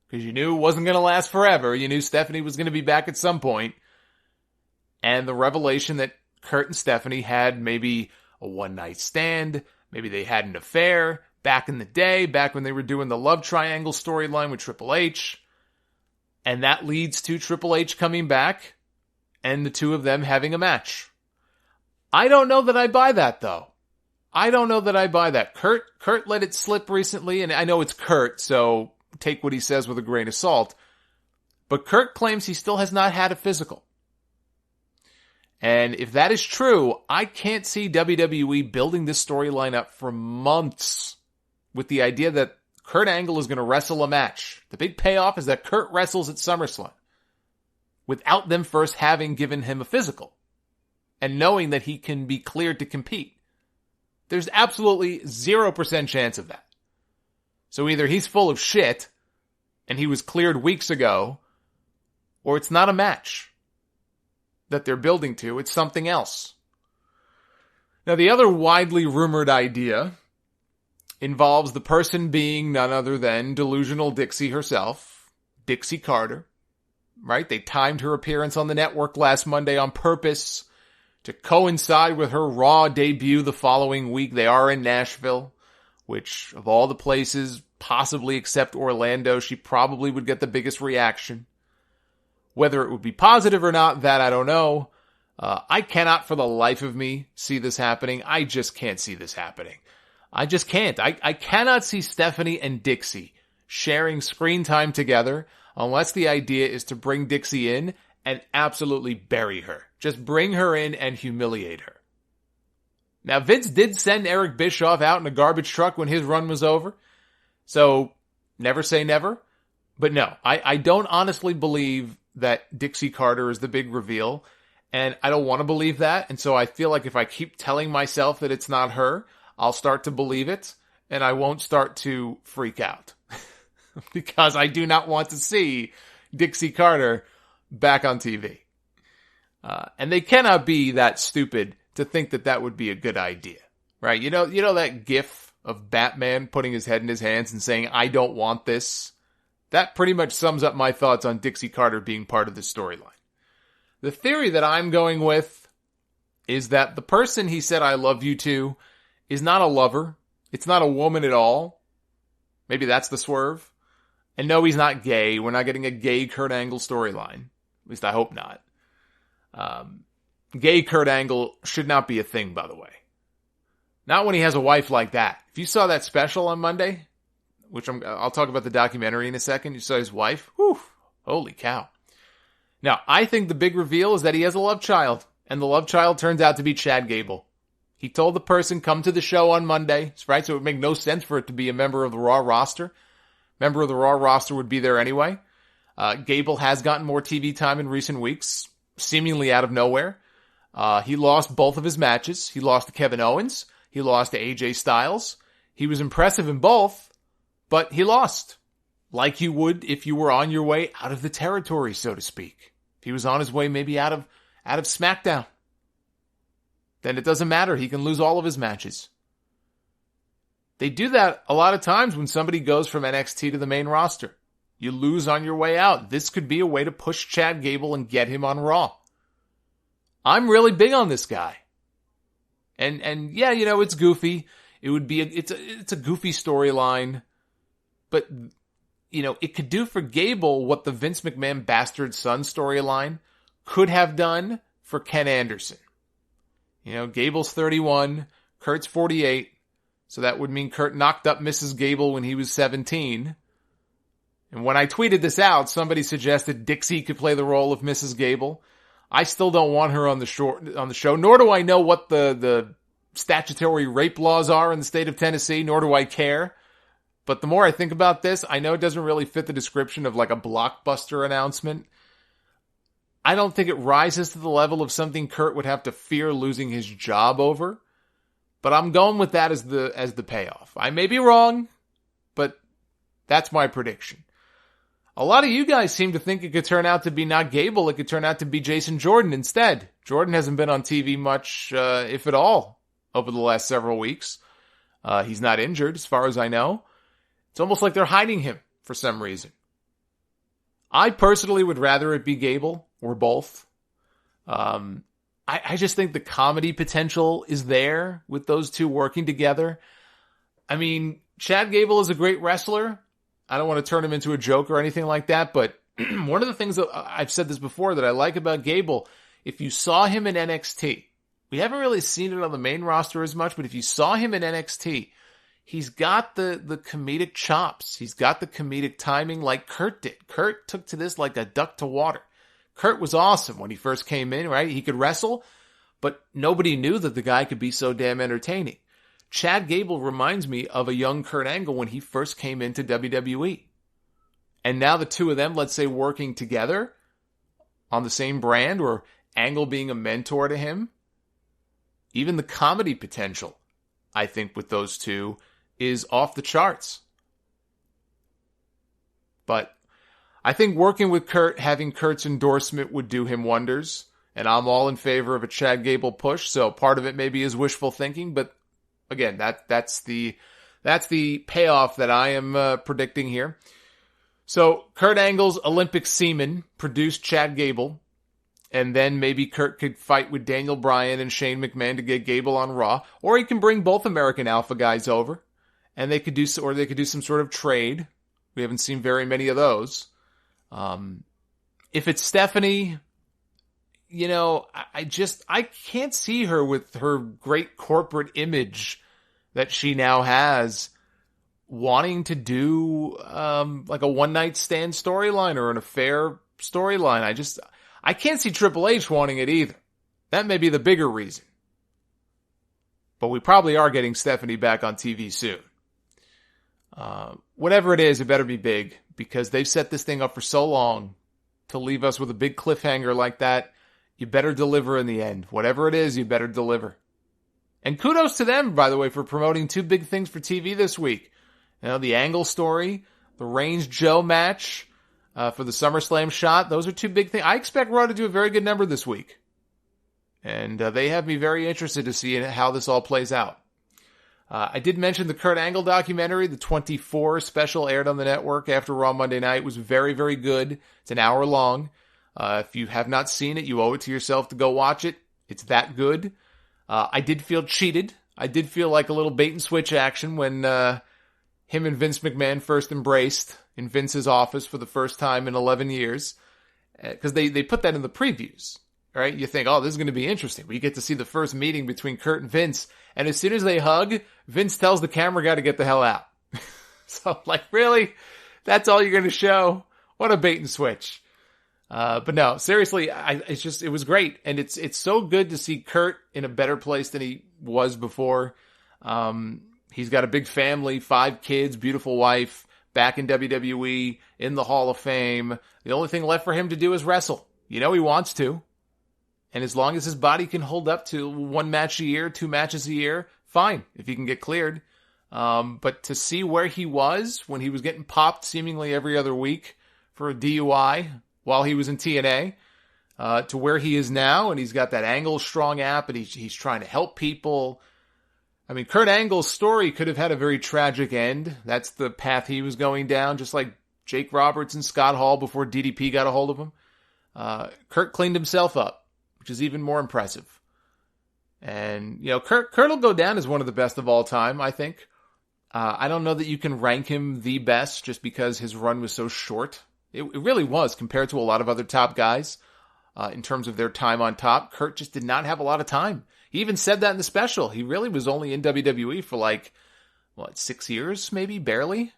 because you knew it wasn't going to last forever. You knew Stephanie was going to be back at some point. And the revelation that Kurt and Stephanie had maybe a one-night stand, maybe they had an affair back in the day, back when they were doing the love triangle storyline with Triple H. And that leads to Triple H coming back and the two of them having a match. I don't know that I buy that, though. I don't know that I buy that. Kurt let it slip recently, and I know it's Kurt, so take what he says with a grain of salt. But Kurt claims he still has not had a physical. And if that is true, I can't see WWE building this storyline up for months with the idea that Kurt Angle is going to wrestle a match. The big payoff is that Kurt wrestles at SummerSlam without them first having given him a physical and knowing that he can be cleared to compete. There's absolutely 0% chance of that. So either he's full of shit and he was cleared weeks ago, or it's not a match that they're building to. It's something else. Now, the other widely rumored idea involves the person being none other than delusional Dixie herself, Dixie Carter, right? They timed her appearance on the network last Monday on purpose to coincide with her Raw debut the following week. They are in Nashville, which of all the places, possibly except Orlando, she probably would get the biggest reaction. Whether it would be positive or not, that I don't know. I cannot for the life of me see this happening. I just can't see this happening. I just can't. I cannot see Stephanie and Dixie sharing screen time together unless the idea is to bring Dixie in and absolutely bury her. Just bring her in and humiliate her. Now, Vince did send Eric Bischoff out in a garbage truck when his run was over. So, never say never. But no, I don't honestly believe that Dixie Carter is the big reveal. And I don't want to believe that. And so I feel like if I keep telling myself that it's not her, I'll start to believe it. and I won't start to freak out because I do not want to see Dixie Carter back on TV. And they cannot be that stupid to think that that would be a good idea, right? You know that gif of Batman putting his head in his hands and saying, "I don't want this"? That pretty much sums up my thoughts on Dixie Carter being part of the storyline. The theory that I'm going with is that the person he said "I love you" to is not a lover. It's not a woman at all. Maybe that's the swerve. And no, he's not gay. We're not getting a gay Kurt Angle storyline. At least I hope not. Gay Kurt Angle should not be a thing, by the way. Not when he has a wife like that. If you saw that special on Monday, which I'll talk about the documentary in a second, you saw his wife, whew, holy cow. Now, I think the big reveal is that he has a love child, and the love child turns out to be Chad Gable. He told the person, come to the show on Monday, right? So it would make no sense for it to be a member of the Raw roster. Member of the Raw roster would be there anyway. Gable has gotten more TV time in recent weeks, seemingly out of nowhere. He lost both of his matches. He lost to Kevin Owens. He lost to AJ Styles. He was impressive in both, but he lost. Like you would if you were on your way out of the territory, so to speak. If he was on his way maybe out of SmackDown, then it doesn't matter. He can lose all of his matches. They do that a lot of times when somebody goes from NXT to the main roster. You lose on your way out. This could be a way to push Chad Gable and get him on Raw. I'm really big on this guy. And yeah, it's goofy. It's a goofy storyline. But, it could do for Gable what the Vince McMahon bastard son storyline could have done for Ken Anderson. Gable's 31, Kurt's 48. So that would mean Kurt knocked up Mrs. Gable when he was 17. And when I tweeted this out, somebody suggested Dixie could play the role of Mrs. Gable. I still don't want her on the show, nor do I know what the statutory rape laws are in the state of Tennessee, nor do I care. But the more I think about this, I know it doesn't really fit the description of like a blockbuster announcement. I don't think it rises to the level of something Kurt would have to fear losing his job over. But I'm going with that as the payoff. I may be wrong, but that's my prediction. A lot of you guys seem to think it could turn out to be not Gable. It could turn out to be Jason Jordan instead. Jordan hasn't been on TV much, if at all, over the last several weeks. He's not injured, as far as I know. It's almost like they're hiding him for some reason. I personally would rather it be Gable, or both. I just think the comedy potential is there with those two working together. I mean, Chad Gable is a great wrestler. I don't want to turn him into a joke or anything like that, but one of the things that I've said this before that I like about Gable, if you saw him in NXT, we haven't really seen it on the main roster as much, but if you saw him in NXT, he's got the comedic chops. He's got the comedic timing like Kurt did. Kurt took to this like a duck to water. Kurt was awesome when he first came in, right? He could wrestle, but nobody knew that the guy could be so damn entertaining. Chad Gable reminds me of a young Kurt Angle when he first came into WWE. And now the two of them, let's say, working together on the same brand, or Angle being a mentor to him, even the comedy potential, I think, with those two is off the charts. But I think working with Kurt, having Kurt's endorsement would do him wonders. And I'm all in favor of a Chad Gable push. So part of it maybe is wishful thinking, but again, that's the payoff that I am predicting here. So Kurt Angle's Olympic semen produced Chad Gable, and then maybe Kurt could fight with Daniel Bryan and Shane McMahon to get Gable on Raw, or he can bring both American Alpha guys over, and they could do some sort of trade. We haven't seen very many of those. If it's Stephanie, I can't see her with her great corporate image that she now has wanting to do, like a one night stand storyline or an affair storyline. I can't see Triple H wanting it either. That may be the bigger reason. But we probably are getting Stephanie back on TV soon. Whatever it is, it better be big, because they've set this thing up for so long to leave us with a big cliffhanger like that. You better deliver in the end. Whatever it is, you better deliver. And kudos to them, by the way, for promoting two big things for TV this week. The Angle story, the Reigns Joe match for the SummerSlam shot. Those are two big things. I expect Raw to do a very good number this week. And they have me very interested to see how this all plays out. I did mention the Kurt Angle documentary, the 24 special aired on the network after Raw Monday night. It was very, very good. It's an hour long. If you have not seen it, you owe it to yourself to go watch it. It's that good. I did feel cheated. I did feel like a little bait and switch action when him and Vince McMahon first embraced in Vince's office for the first time in 11 years. Because they put that in the previews. Right? You think, oh, this is going to be interesting. We get to see the first meeting between Kurt and Vince. And as soon as they hug, Vince tells the camera guy to get the hell out. So, really? That's all you're going to show? What a bait and switch. But no, seriously, it was great. And it's so good to see Kurt in a better place than he was before. He's got a big family, 5 kids, beautiful wife, back in WWE, in the Hall of Fame. The only thing left for him to do is wrestle. He wants to. And as long as his body can hold up to 1 match a year, 2 matches a year, fine, if he can get cleared. But to see where he was when he was getting popped seemingly every other week for a DUI while he was in TNA, to where he is now, and he's got that Angle Strong app, and he's trying to help people. I mean, Kurt Angle's story could have had a very tragic end. That's the path he was going down, just like Jake Roberts and Scott Hall before DDP got a hold of him. Kurt cleaned himself up, which is even more impressive. And, Kurt will go down as one of the best of all time, I think. I don't know that you can rank him the best just because his run was so short. It really was compared to a lot of other top guys in terms of their time on top. Kurt just did not have a lot of time. He even said that in the special. He really was only in WWE for 6 years, maybe, barely.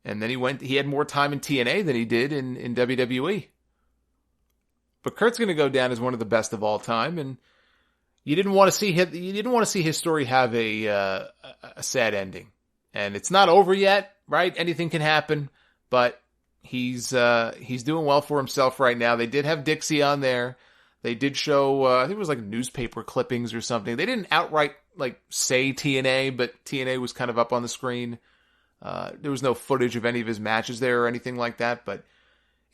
And then he had more time in TNA than he did in WWE. But Kurt's going to go down as one of the best of all time, and you didn't want to see his story have a sad ending. And it's not over yet, right? Anything can happen, but he's doing well for himself right now. They did have Dixie on there. They did show I think it was newspaper clippings or something. They didn't outright say TNA, but TNA was kind of up on the screen. There was no footage of any of his matches there or anything like that, but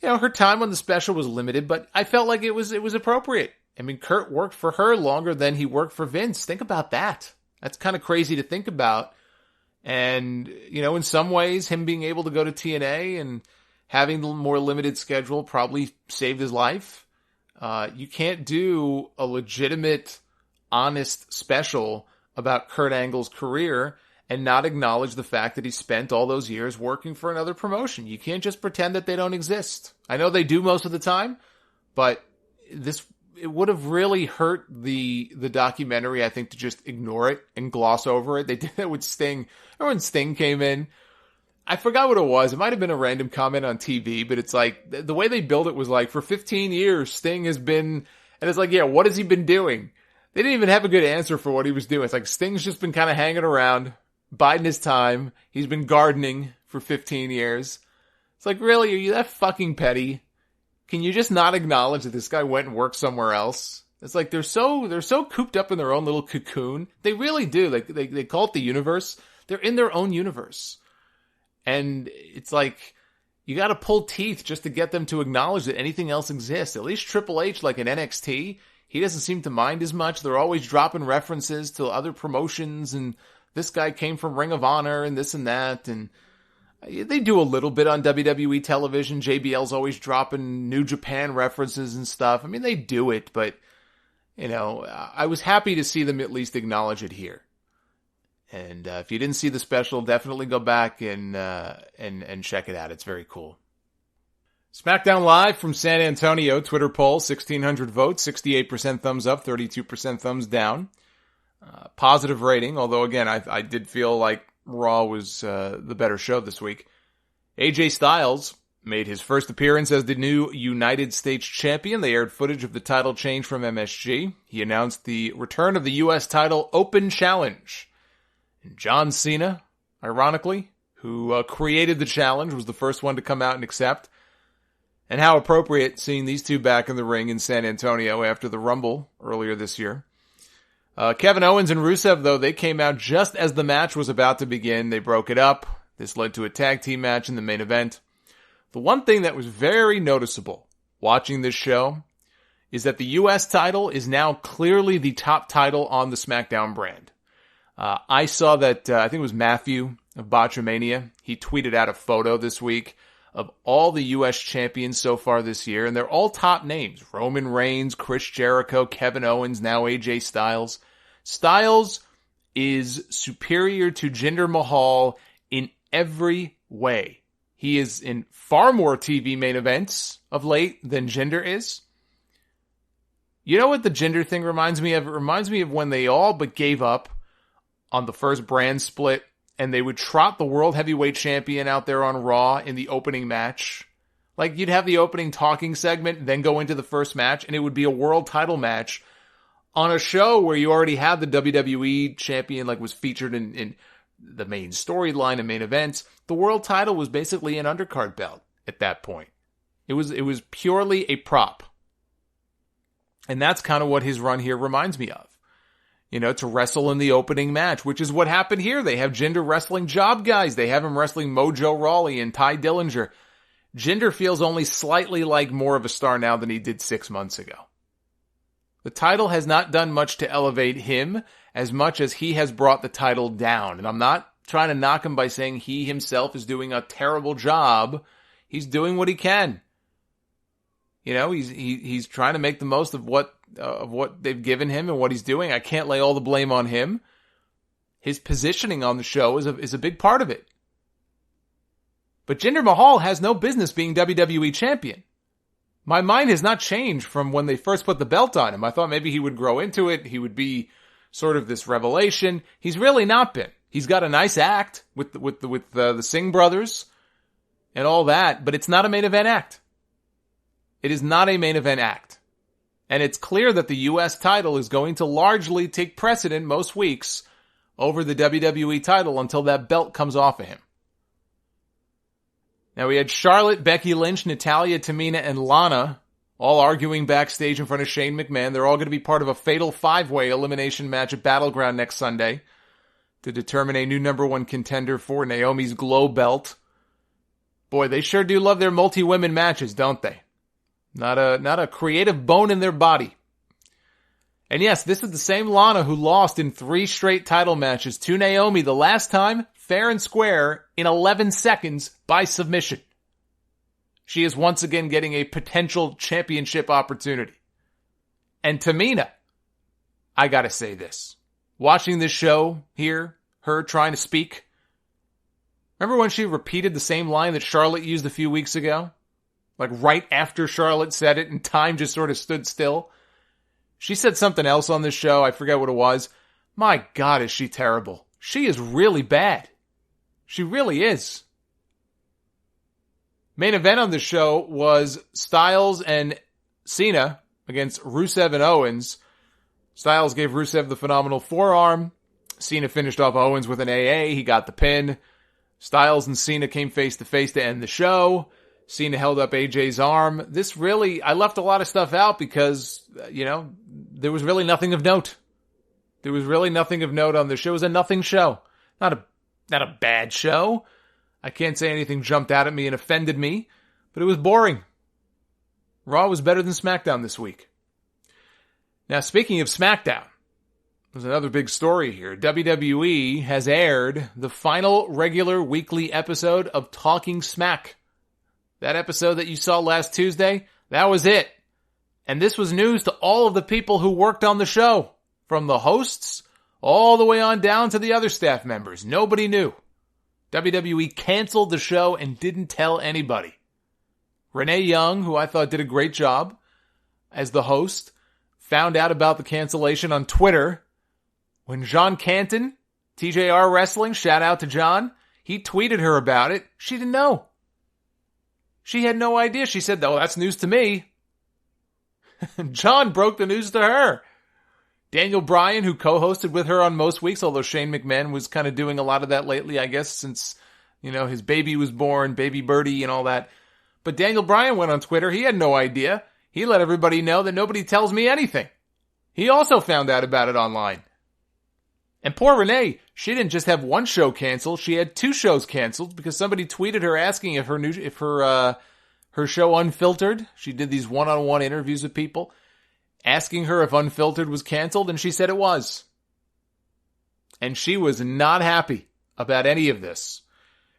her time on the special was limited, but I felt like it was appropriate. I mean, Kurt worked for her longer than he worked for Vince. Think about that. That's kind of crazy to think about. And, in some ways, him being able to go to TNA and having the more limited schedule probably saved his life. You can't do a legitimate, honest special about Kurt Angle's career and not acknowledge the fact that he spent all those years working for another promotion. You can't just pretend that they don't exist. I know they do most of the time, but it would have really hurt the documentary, I think, to just ignore it and gloss over it. They did that with Sting. Remember when Sting came in? I forgot what it was. It might have been a random comment on TV, but it's the way they built it was for 15 years, Sting has been, and it's what has he been doing? They didn't even have a good answer for what he was doing. It's Sting's just been kind of hanging around, biding his time. He's been gardening for 15 years. It's really, are you that fucking petty? Can you just not acknowledge that this guy went and worked somewhere else? It's they're so cooped up in their own little cocoon. They really do. They call it the universe. They're in their own universe. And it's you gotta pull teeth just to get them to acknowledge that anything else exists. At least Triple H, in NXT, he doesn't seem to mind as much. They're always dropping references to other promotions, and this guy came from Ring of Honor and this and that, and they do a little bit on WWE television. JBL's always dropping New Japan references and stuff. I mean, they do it, but, I was happy to see them at least acknowledge it here. And if you didn't see the special, definitely go back and check it out. It's very cool. SmackDown Live from San Antonio, Twitter poll, 1,600 votes, 68% thumbs up, 32% thumbs down. Positive rating, although again, I did feel like Raw was the better show this week. AJ Styles made his first appearance as the new United States champion. They aired footage of the title change from MSG. He announced the return of the U.S. title Open Challenge. And John Cena, ironically, who created the challenge, was the first one to come out and accept. And how appropriate seeing these two back in the ring in San Antonio after the Rumble earlier this year. Kevin Owens and Rusev, though, they came out just as the match was about to begin. They broke it up. This led to a tag team match in the main event. The one thing that was very noticeable watching this show is that the U.S. title is now clearly the top title on the SmackDown brand. I saw that, I think it was Matthew of Botchamania. He tweeted out a photo this week of all the U.S. champions so far this year, and they're all top names. Roman Reigns, Chris Jericho, Kevin Owens, now AJ Styles. Styles is superior to Jinder Mahal in every way. He is in far more TV main events of late than Jinder is. You know what the Jinder thing reminds me of? It reminds me of when they all but gave up on the first brand split, and they would trot the World Heavyweight Champion out there on Raw in the opening match. Like, you'd have the opening talking segment, then go into the first match, and it would be a world title match on a show where you already had the WWE Champion, like, was featured in the main storyline and main events. The world title was basically an undercard belt at that point. It was purely a prop. And that's kind of what his run here reminds me of. You know, to wrestle in the opening match, which is what happened here. They have Jinder wrestling job guys. They have him wrestling Mojo Rawley and Ty Dillinger. Jinder feels only slightly like more of a star now than he did 6 months ago. The title has not done much to elevate him as much as he has brought the title down. And I'm not trying to knock him by saying he himself is doing a terrible job. He's doing what he can. You know, he's trying to make the most of what they've given him and what he's doing. I can't lay all the blame on him. His positioning on the show is a big part of it. But Jinder Mahal has no business being WWE champion. My mind has not changed from when they first put the belt on him. I thought maybe he would grow into it. He would be sort of this revelation. He's really not been. He's got a nice act with the Singh brothers and all that, but it's not a main event act. It is not a main event act. And it's clear that the U.S. title is going to largely take precedent most weeks over the WWE title until that belt comes off of him. Now we had Charlotte, Becky Lynch, Natalya, Tamina, and Lana all arguing backstage in front of Shane McMahon. They're all going to be part of a fatal 5-way elimination match at Battleground next Sunday to determine a new number one contender for Naomi's Glow belt. Boy, they sure do love their multi-women matches, don't they? Not a creative bone in their body. And yes, this is the same Lana who lost in 3 straight title matches to Naomi the last time, fair and square, in 11 seconds by submission. She is once again getting a potential championship opportunity. And Tamina, I gotta say this. Watching this show here, her trying to speak. Remember when she repeated the same line that Charlotte used a few weeks ago? Like right after Charlotte said it and time just sort of stood still. She said something else on this show. I forget what it was. My God, is she terrible. She is really bad. She really is. Main event on the show was Styles and Cena against Rusev and Owens. Styles gave Rusev the phenomenal forearm. Cena finished off Owens with an AA. He got the pin. Styles and Cena came face to face to end the show. Cena held up AJ's arm. This really, I left a lot of stuff out because, there was really nothing of note. There was really nothing of note on the show. It was a nothing show. Not a bad show. I can't say anything jumped out at me and offended me, but it was boring. Raw was better than SmackDown this week. Now, speaking of SmackDown, there's another big story here. WWE has aired the final regular weekly episode of Talking Smack. That episode that you saw last Tuesday, that was it. And this was news to all of the people who worked on the show, from the hosts all the way on down to the other staff members. Nobody knew. WWE canceled the show and didn't tell anybody. Renee Young, who I thought did a great job as the host, found out about the cancellation on Twitter when John Canton, TJR Wrestling, shout out to John, he tweeted her about it. She didn't know. She had no idea. She said, "Oh, that's news to me." John broke the news to her. Daniel Bryan, who co-hosted with her on most weeks, although Shane McMahon was kind of doing a lot of that lately, I guess, since, his baby was born, baby birdie and all that. But Daniel Bryan went on Twitter. He had no idea. He let everybody know that nobody tells me anything. He also found out about it online. And poor Renee, she didn't just have one show canceled, she had 2 shows canceled because somebody tweeted her asking if her show Unfiltered, she did these one-on-one interviews with people, asking her if Unfiltered was canceled, and she said it was. And she was not happy about any of this.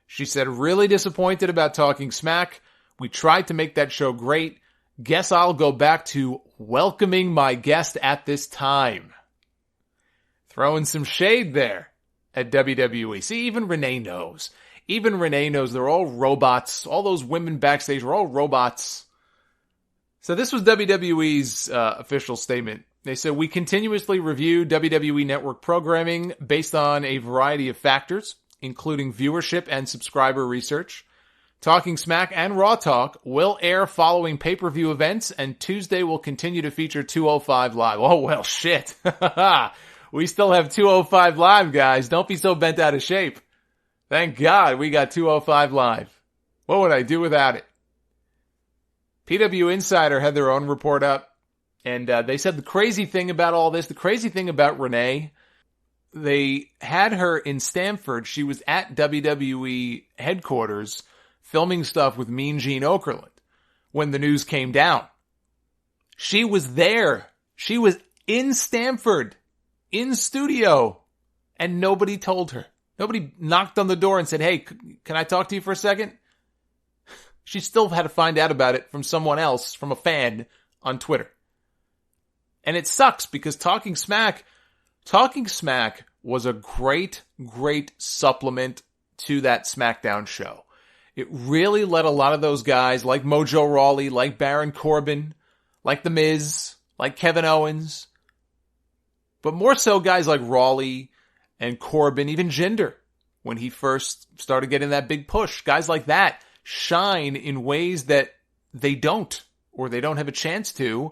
She said, really disappointed about Talking Smack. We tried to make that show great. Guess I'll go back to welcoming my guest at this time. Throwing some shade there at WWE. See, even Renee knows. Even Renee knows they're all robots. All those women backstage are all robots. So this was WWE's official statement. They said, we continuously review WWE Network programming based on a variety of factors, including viewership and subscriber research. Talking Smack and Raw Talk will air following pay-per-view events, and Tuesday will continue to feature 205 Live. Oh, well, shit. We still have 205 Live, guys. Don't be so bent out of shape. Thank God we got 205 Live. What would I do without it? PW Insider had their own report up, and they said the crazy thing about all this, the crazy thing about Renee, they had her in Stamford. She was at WWE headquarters filming stuff with Mean Gene Okerlund when the news came down. She was there. She was in Stamford, in studio, and nobody told her. Nobody knocked on the door and said, hey, can I talk to you for a second? She still had to find out about it from someone else, from a fan on Twitter. And it sucks because Talking Smack was a great, great supplement to that SmackDown show. It really let a lot of those guys like Mojo Rawley, like Baron Corbin, like The Miz, like Kevin Owens, but more so guys like Rawley and Corbin, even Jinder, when he first started getting that big push. Guys like that shine in ways that they don't, or they don't have a chance to,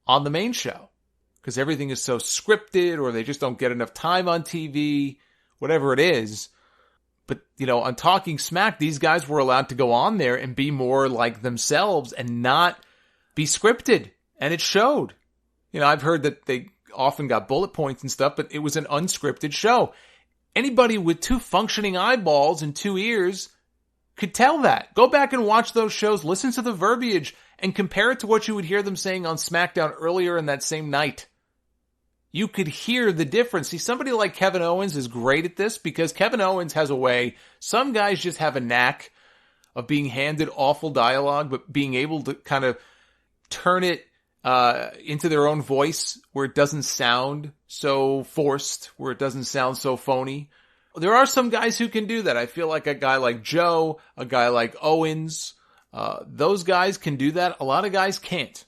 on the main show. Because everything is so scripted, or they just don't get enough time on TV, whatever it is. But, on Talking Smack, these guys were allowed to go on there and be more like themselves and not be scripted. And it showed. I've heard that they often got bullet points and stuff, but it was an unscripted show. Anybody with 2 functioning eyeballs and 2 ears could tell that. Go back and watch those shows, listen to the verbiage, and compare it to what you would hear them saying on SmackDown earlier in that same night. You could hear the difference. See, somebody like Kevin Owens is great at this because Kevin Owens has a way. Some guys just have a knack of being handed awful dialogue, but being able to kind of turn it into their own voice where it doesn't sound so forced, where it doesn't sound so phony. There are some guys who can do that. I feel like a guy like Joe, a guy like Owens, those guys can do that. A lot of guys can't.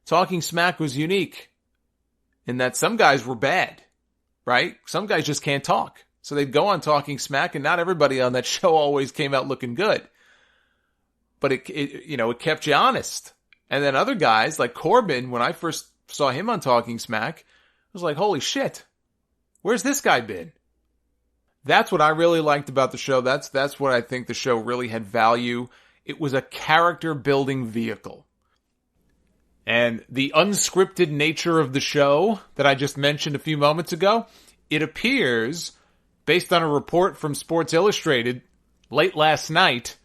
Talking Smack was unique in that some guys were bad, right? Some guys just can't talk. So they'd go on Talking Smack, and not everybody on that show always came out looking good. But it kept you honest. And then other guys, like Corbin, when I first saw him on Talking Smack, I was like, holy shit, where's this guy been? That's what I really liked about the show. That's what I think the show really had value. It was a character-building vehicle. And the unscripted nature of the show that I just mentioned a few moments ago, it appears, based on a report from Sports Illustrated late last night,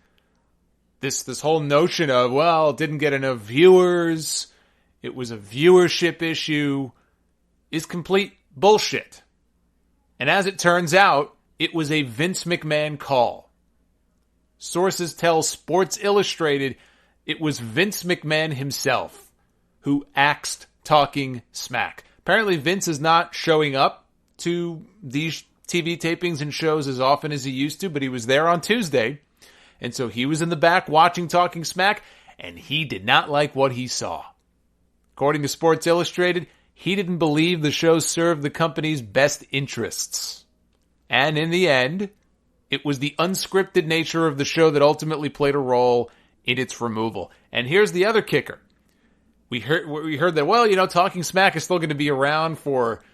this whole notion of, well, it didn't get enough viewers, it was a viewership issue, is complete bullshit. And as it turns out, it was a Vince McMahon call. Sources tell Sports Illustrated it was Vince McMahon himself who axed Talking Smack. Apparently Vince is not showing up to these TV tapings and shows as often as he used to, but he was there on Tuesday. And so he was in the back watching Talking Smack, and he did not like what he saw. According to Sports Illustrated, he didn't believe the show served the company's best interests. And in the end, it was the unscripted nature of the show that ultimately played a role in its removal. And here's the other kicker. We heard that, well, Talking Smack is still going to be around for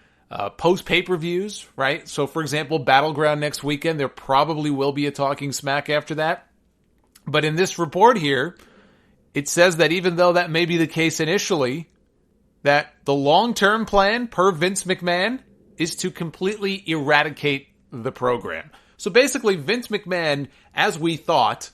post pay-per-views, right? So, for example, Battleground next weekend, there probably will be a Talking Smack after that. But in this report here, it says that even though that may be the case initially, that the long-term plan, per Vince McMahon, is to completely eradicate the program. So basically, Vince McMahon, as we thought,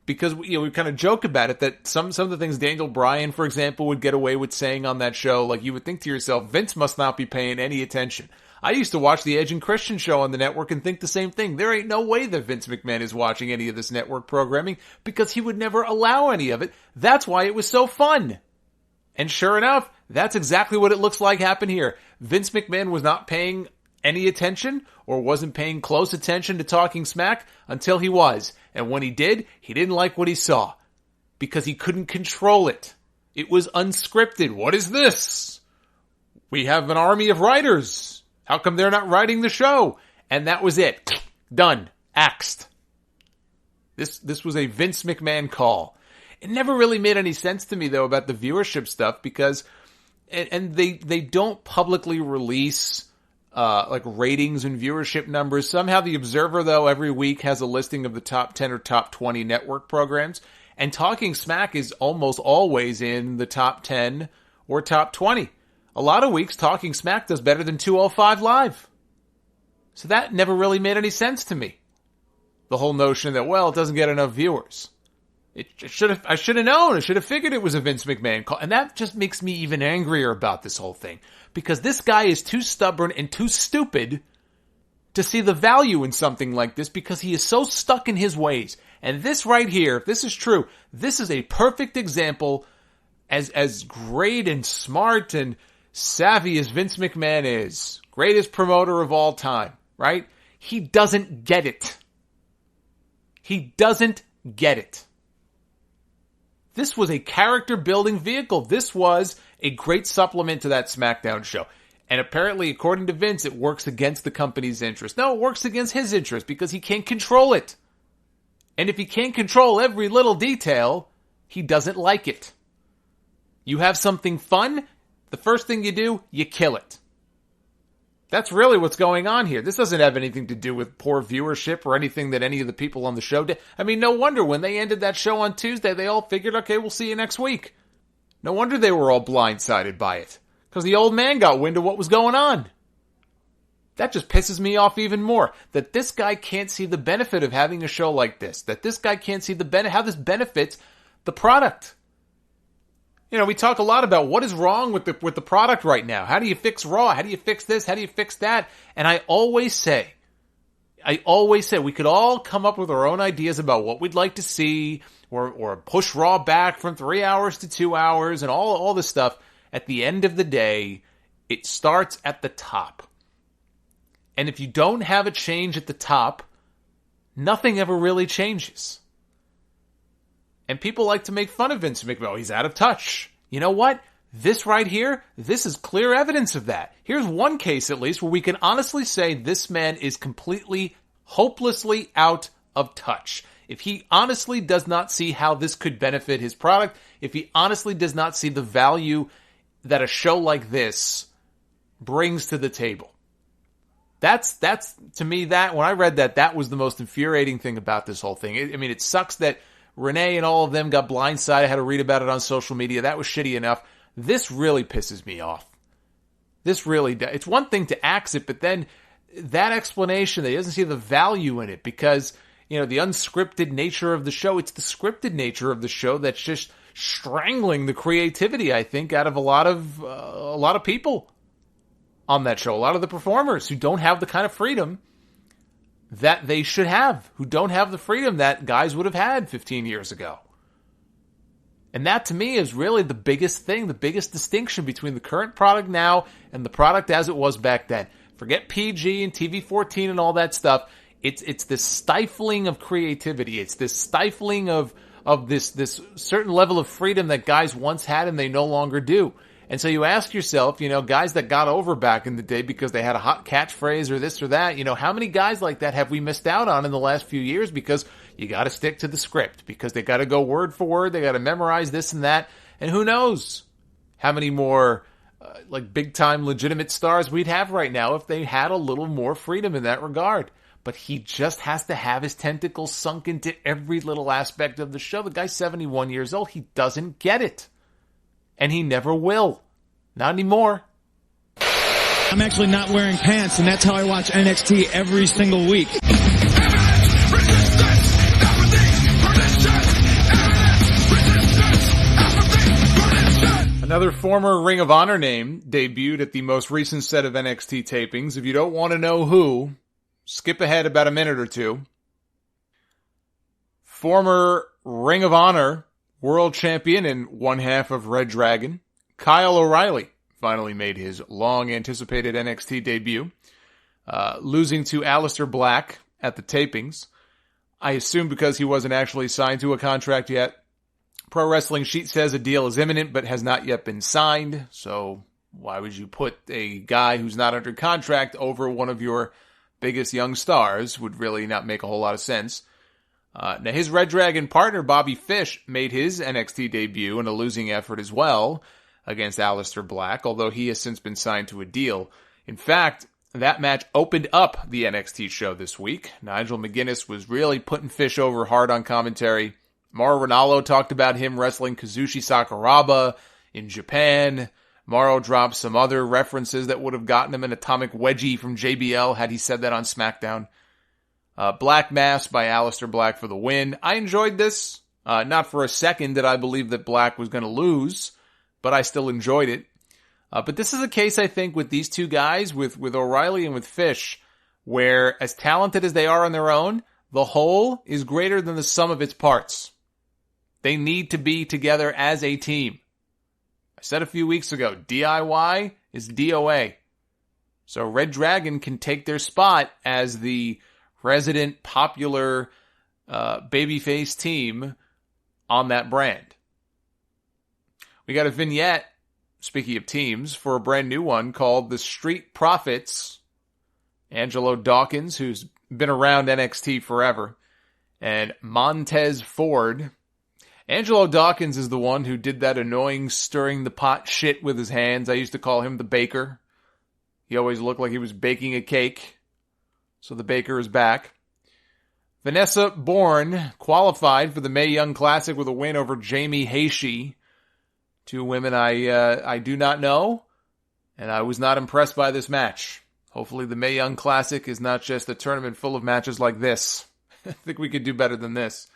because we kind of joke about it, that some of the things Daniel Bryan, for example, would get away with saying on that show, like you would think to yourself, Vince must not be paying any attention. I used to watch the Edge and Christian show on the network and think the same thing. There ain't no way that Vince McMahon is watching any of this network programming because he would never allow any of it. That's why it was so fun. And sure enough, that's exactly what it looks like happened here. Vince McMahon was not paying any attention or wasn't paying close attention to Talking Smack until he was. And when he did, he didn't like what he saw because he couldn't control it. It was unscripted. What is this? We have an army of writers. How come they're not writing the show? And that was it. Done. Axed. This was a Vince McMahon call. It never really made any sense to me, though, about the viewership stuff because, and they don't publicly release like ratings and viewership numbers. Somehow the Observer, though, every week has a listing of the top 10 or top 20 network programs. And Talking Smack is almost always in the top 10 or top 20. A lot of weeks, Talking Smack does better than 205 Live. So that never really made any sense to me. The whole notion that, well, it doesn't get enough viewers. I should have known. I should have figured it was a Vince McMahon call. And that just makes me even angrier about this whole thing. Because this guy is too stubborn and too stupid to see the value in something like this because he is so stuck in his ways. And this right here, if this is true, this is a perfect example, as great and smart and savvy as Vince McMahon is, greatest promoter of all time, right? He doesn't get it. He doesn't get it. This was a character-building vehicle. This was a great supplement to that SmackDown show. And apparently, according to Vince, it works against the company's interest. No, it works against his interest because he can't control it. And if he can't control every little detail, he doesn't like it. You have something fun, the first thing you do, you kill it. That's really what's going on here. This doesn't have anything to do with poor viewership or anything that any of the people on the show did. I mean, no wonder when they ended that show on Tuesday, they all figured, okay, we'll see you next week. No wonder they were all blindsided by it. Because the old man got wind of what was going on. That just pisses me off even more. That this guy can't see the benefit of having a show like this. That this guy can't see how this benefits the product. You know, we talk a lot about what is wrong with the product right now. How do you fix Raw? How do you fix this? How do you fix that? And I always say, we could all come up with our own ideas about what we'd like to see, or push Raw back from 3 hours to 2 hours, and all this stuff. At the end of the day, it starts at the top. And if you don't have a change at the top, nothing ever really changes. And people like to make fun of Vince McMahon. Oh, he's out of touch. You know what? This right here, this is clear evidence of that. Here's one case, at least, where we can honestly say this man is completely, hopelessly out of touch. If he honestly does not see how this could benefit his product, if he honestly does not see the value that a show like this brings to the table. That's to me, that when I read that was the most infuriating thing about this whole thing. It sucks that Renee and all of them got blindsided. I had to read about it on social media. That was shitty enough. This really pisses me off. This really does. It's one thing to axe it, but then that explanation that he doesn't see the value in it because, you know, the unscripted nature of the show, it's the scripted nature of the show that's just strangling the creativity, I think, out of a lot of people on that show. A lot of the performers who don't have the kind of freedom that they should have, who don't have the freedom that guys would have had 15 years ago. And that, to me, is really the biggest thing, the biggest distinction between the current product now and the product as it was back then. Forget PG and TV-14 and all that stuff. It's this stifling of creativity. It's this stifling of this certain level of freedom that guys once had and they no longer do. And so you ask yourself, you know, guys that got over back in the day because they had a hot catchphrase or this or that, you know, how many guys like that have we missed out on in the last few years because you got to stick to the script, because they got to go word for word, they got to memorize this and that, and who knows how many more like big-time legitimate stars we'd have right now if they had a little more freedom in that regard. But he just has to have his tentacles sunk into every little aspect of the show. The guy's 71 years old. He doesn't get it. And he never will. Not anymore. I'm actually not wearing pants, and that's how I watch NXT every single week. Another former Ring of Honor name debuted at the most recent set of NXT tapings. If you don't want to know who, skip ahead about a minute or two. Former Ring of Honor World Champion and one half of Red Dragon, Kyle O'Reilly, finally made his long-anticipated NXT debut, losing to Aleister Black at the tapings. I assume because he wasn't actually signed to a contract yet. Pro Wrestling Sheet says a deal is imminent but has not yet been signed, so why would you put a guy who's not under contract over one of your biggest young stars? Would really not make a whole lot of sense. Now his Red Dragon partner Bobby Fish made his NXT debut in a losing effort as well against Aleister Black, although he has since been signed to a deal. In fact, that match opened up the NXT show this week. Nigel McGuinness was really putting Fish over hard on commentary. Mauro Ranallo talked about him wrestling Kazushi Sakuraba in Japan. Mauro dropped some other references that would have gotten him an atomic wedgie from JBL had he said that on SmackDown. Black Mass by Aleister Black for the win. I enjoyed this. Not for a second did I believe that Black was going to lose, but I still enjoyed it. But this is a case, I think, with these two guys, with O'Reilly and with Fish, where as talented as they are on their own, the whole is greater than the sum of its parts. They need to be together as a team. I said a few weeks ago, DIY is DOA. So Red Dragon can take their spot as the resident popular babyface team on that brand. We got a vignette, speaking of teams, for a brand new one called The Street Profits. Angelo Dawkins, who's been around NXT forever, and Montez Ford. Angelo Dawkins is the one who did that annoying stirring the pot shit with his hands. I used to call him the baker. He always looked like he was baking a cake. So the baker is back. Vanessa Bourne qualified for the Mae Young Classic with a win over Jamie Hashi. Two women I do not know, and I was not impressed by this match. Hopefully the Mae Young Classic is not just a tournament full of matches like this. I think we could do better than this.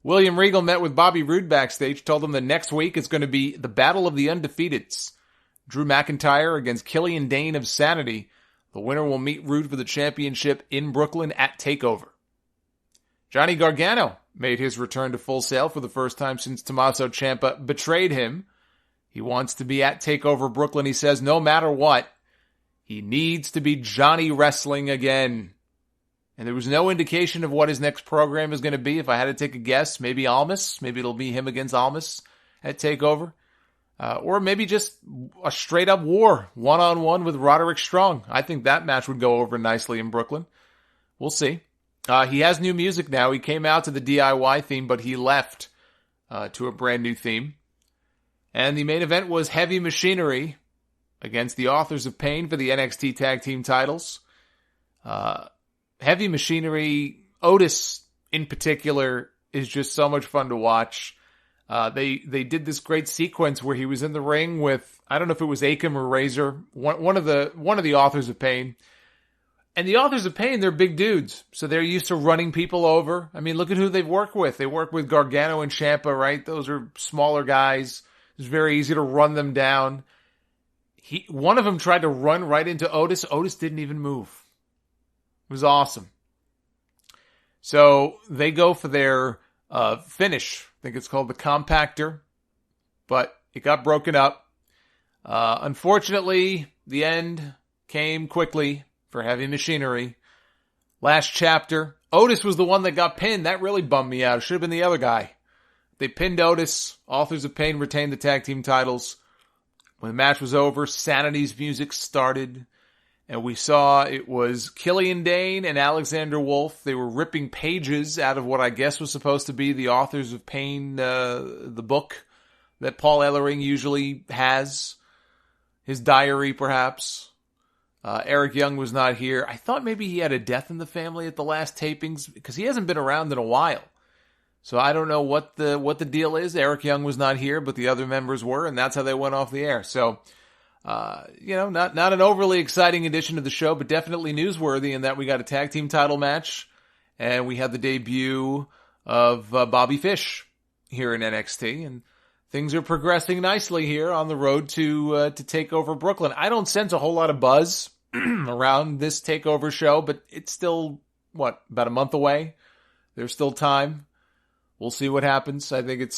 William Regal met with Bobby Roode backstage, told him that next week it's going to be the Battle of the Undefeateds. Drew McIntyre against Killian Dane of Sanity. The winner will meet Roode for the championship in Brooklyn at TakeOver. Johnny Gargano made his return to Full Sail for the first time since Tommaso Ciampa betrayed him. He wants to be at TakeOver Brooklyn, he says, no matter what. He needs to be Johnny Wrestling again. And there was no indication of what his next program is going to be. If I had to take a guess, maybe Almas. Maybe it'll be him against Almas at TakeOver. Or maybe just a straight-up war, one-on-one with Roderick Strong. I think that match would go over nicely in Brooklyn. We'll see. He has new music now. He came out to the DIY theme, but he left to a brand new theme. And the main event was Heavy Machinery against the Authors of Pain for the NXT Tag Team titles. Heavy Machinery, Otis in particular, is just so much fun to watch. They did this great sequence where he was in the ring with, I don't know if it was Akam or Razor, one of the Authors of Pain. And the Authors of Pain, they're big dudes, so they're used to running people over. I mean, look at who they've worked with. They work with Gargano and Ciampa, right? Those are smaller guys. It's very easy to run them down. One of them tried to run right into Otis. Otis didn't even move. It was awesome. So they go for their finish. I think it's called the Compactor, but it got broken up. Unfortunately, the end came quickly for Heavy Machinery. Last chapter, Otis was the one that got pinned. That really bummed me out. It should have been the other guy. They pinned Otis. Authors of Pain retained the tag team titles. When the match was over, Sanity's music started. And we saw it was Killian Dane and Alexander Wolf. They were ripping pages out of what I guess was supposed to be the Authors of Pain, the book that Paul Ellering usually has. His diary, perhaps. Eric Young was not here. I thought maybe he had a death in the family at the last tapings because he hasn't been around in a while. So I don't know what the deal is. Eric Young was not here, but the other members were, and that's how they went off the air. So Not an overly exciting addition to the show, but definitely newsworthy in that we got a tag team title match, and we had the debut of Bobby Fish here in NXT, and things are progressing nicely here on the road to take over Brooklyn. I don't sense a whole lot of buzz around this takeover show, but it's still, about a month away? There's still time. We'll see what happens. I think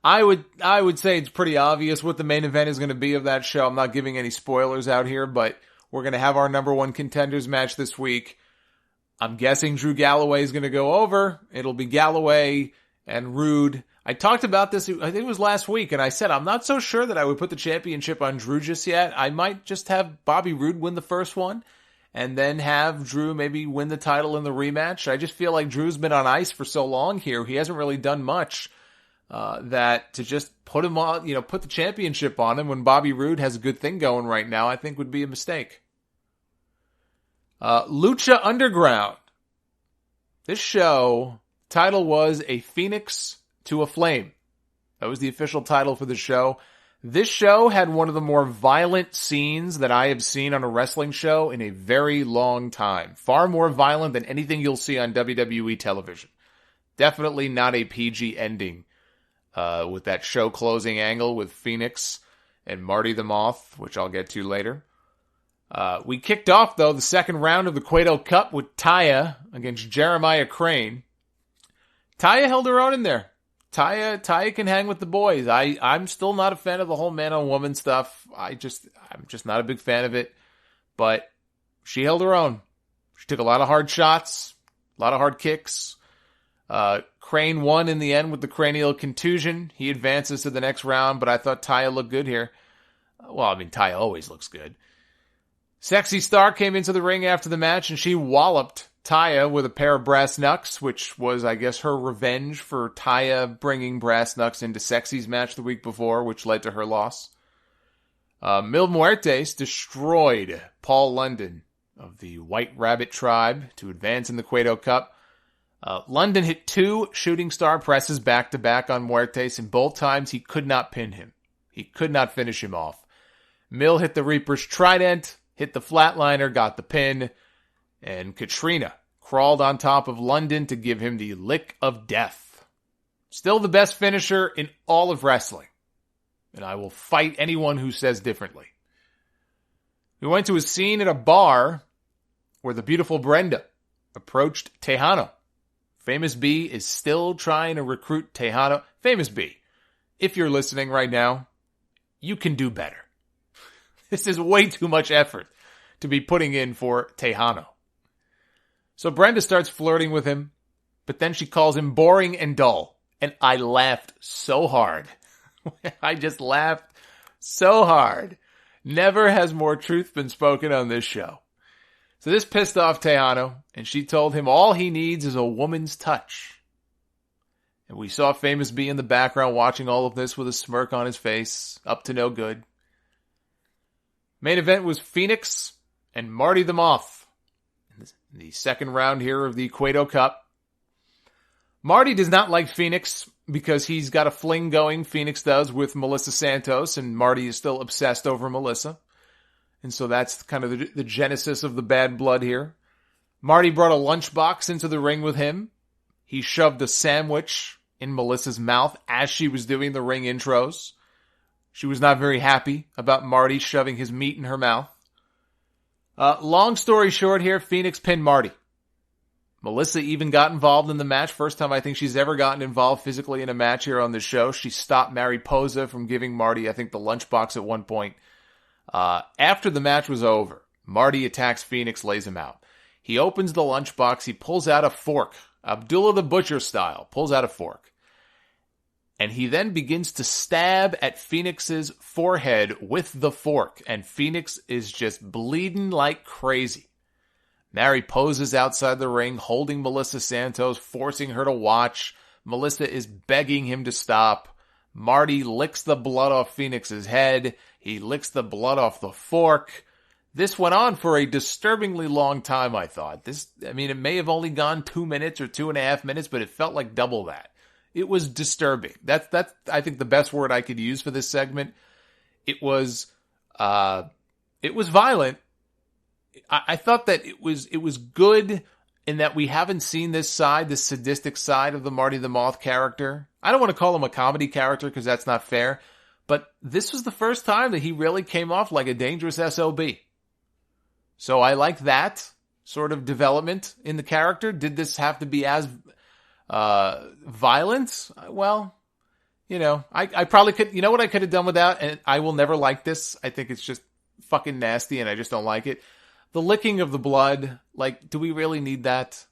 I would say it's pretty obvious what the main event is going to be of that show. I'm not giving any spoilers out here, but we're going to have our number one contenders match this week. I'm guessing Drew Galloway is going to go over. It'll be Galloway and Rude. I talked about this, I think it was last week, and I said I'm not so sure that I would put the championship on Drew just yet. I might just have Bobby Roode win the first one, and then have Drew maybe win the title in the rematch. I just feel like Drew's been on ice for so long here. He hasn't really done much, that to just put him on, put the championship on him when Bobby Roode has a good thing going right now, I think would be a mistake. Lucha Underground. This show, title was A Phoenix to a Flame. That was the official title for the show. This show had one of the more violent scenes that I have seen on a wrestling show in a very long time. Far more violent than anything you'll see on WWE television. Definitely not a PG ending, with that show closing angle with Phoenix and Marty the Moth, which I'll get to later. We kicked off, though, the second round of the Cueto Cup with Taya against Jeremiah Crane. Taya held her own in there. Taya can hang with the boys. I'm still not a fan of the whole man-on-woman stuff. I'm just not a big fan of it. But she held her own. She took a lot of hard shots, a lot of hard kicks. Crane won in the end with the cranial contusion. He advances to the next round, but I thought Taya looked good here. Well, I mean, Taya always looks good. Sexy Star came into the ring after the match, and she walloped Taya with a pair of brass knucks, which was, I guess, her revenge for Taya bringing brass knucks into Sexy's match the week before, which led to her loss. Mil Muertes destroyed Paul London of the White Rabbit tribe to advance in the Cueto Cup. London hit 2 shooting star presses back-to-back on Muertes, and both times he could not pin him. He could not finish him off. Mil hit the Reaper's Trident, hit the Flatliner, got the pin, and Katrina crawled on top of London to give him the lick of death. Still the best finisher in all of wrestling, and I will fight anyone who says differently. We went to a scene at a bar where the beautiful Brenda approached Tejano. Famous B is still trying to recruit Tejano. Famous B, if you're listening right now, you can do better. This is way too much effort to be putting in for Tejano. So Brenda starts flirting with him, but then she calls him boring and dull. And I laughed so hard. I just laughed so hard. Never has more truth been spoken on this show. So this pissed off Tejano, and she told him all he needs is a woman's touch. And we saw Famous B in the background watching all of this with a smirk on his face, up to no good. Main event was Phoenix and Marty the Moth. In the second round here of the Cueto Cup. Marty does not like Phoenix because he's got a fling going, Phoenix does, with Melissa Santos, and Marty is still obsessed over Melissa. And so that's kind of the genesis of the bad blood here. Marty brought a lunchbox into the ring with him. He shoved a sandwich in Melissa's mouth as she was doing the ring intros. She was not very happy about Marty shoving his meat in her mouth. Long story short here, Phoenix pinned Marty. Melissa even got involved in the match. First time I think she's ever gotten involved physically in a match here on the show. She stopped Mariposa from giving Marty, I think, the lunchbox at one point. After the match was over, Marty attacks Phoenix, lays him out. He opens the lunchbox. He pulls out a fork. Abdullah the Butcher style. Pulls out a fork. And he then begins to stab at Phoenix's forehead with the fork. And Phoenix is just bleeding like crazy. Mariposa's outside the ring, holding Melissa Santos, forcing her to watch. Melissa is begging him to stop. Marty licks the blood off Phoenix's head. He licks the blood off the fork. This went on for a disturbingly long time, I thought. It may have only gone 2 minutes or 2.5 minutes, but it felt like double that. It was disturbing. That's I think, the best word I could use for this segment. It was It was violent. I thought that it was good in that we haven't seen this sadistic side of the Marty the Moth character. I don't want to call him a comedy character because that's not fair, but this was the first time that he really came off like a dangerous SOB. So I like that sort of development in the character. Did this have to be as violent? Well, I probably could. You know what I could have done without, and I will never like this. I think it's just fucking nasty, and I just don't like it. The licking of the blood, like, do we really need that?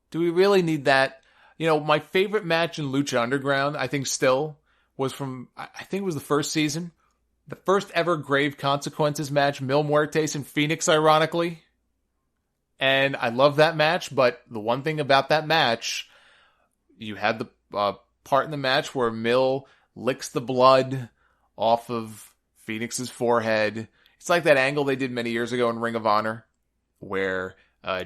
Do we really need that? My favorite match in Lucha Underground, I think still, was from, I think it was the first season. The first ever Grave Consequences match, Mil Muertes and Phoenix, ironically. And I love that match, but the one thing about that match, you had the part in the match where Mil licks the blood off of Phoenix's forehead. It's like that angle they did many years ago in Ring of Honor, where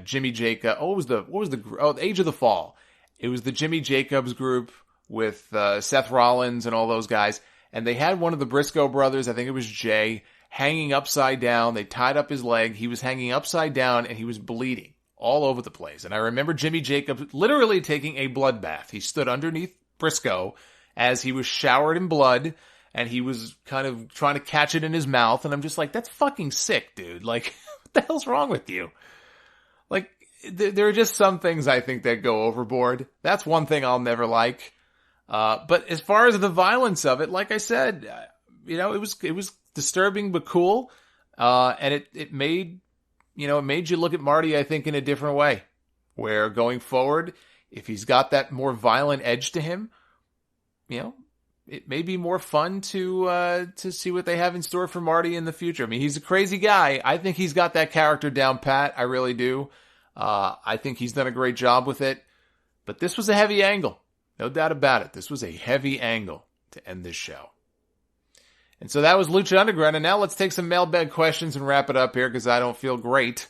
Jimmy Jacob. The Age of the Fall. It was the Jimmy Jacobs group with Seth Rollins and all those guys, and they had one of the Briscoe brothers, I think it was Jay, hanging upside down. They tied up his leg. He was hanging upside down, and he was bleeding all over the place. And I remember Jimmy Jacobs literally taking a bloodbath. He stood underneath Briscoe as he was showered in blood, and he was kind of trying to catch it in his mouth. And I'm just like, that's fucking sick, dude. Like, what the hell's wrong with you? Like, there are just some things I think that go overboard. That's one thing I'll never like. But as far as the violence of it, like I said, it was disturbing but cool. And it made you look at Marty, I think, in a different way. Where going forward, if he's got that more violent edge to him, it may be more fun to see what they have in store for Marty in the future. I mean, he's a crazy guy. I think he's got that character down pat. I really do. I think he's done a great job with it. But this was a heavy angle. No doubt about it. This was a heavy angle to end this show. And so that was Lucha Underground. And now let's take some mailbag questions and wrap it up here because I don't feel great.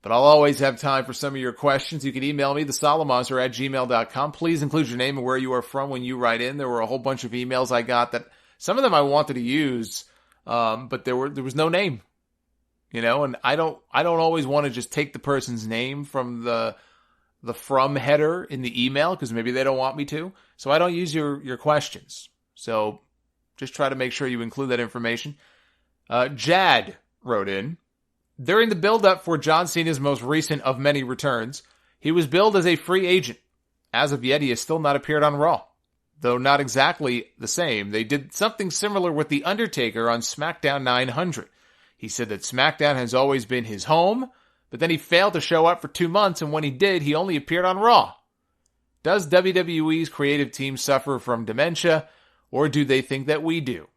But I'll always have time for some of your questions. You can email me, thesolomonster@gmail.com. Please include your name and where you are from when you write in. There were a whole bunch of emails I got that some of them I wanted to use, but there was no name. And I don't always want to just take the person's name from the from header in the email because maybe they don't want me to. So I don't use your questions. So just try to make sure you include that information. Jad wrote in. During the build-up for John Cena's most recent of many returns, he was billed as a free agent. As of yet, he has still not appeared on Raw. Though not exactly the same, they did something similar with The Undertaker on SmackDown 900. He said that SmackDown has always been his home, but then he failed to show up for 2 months, and when he did, he only appeared on Raw. Does WWE's creative team suffer from dementia, or do they think that we do?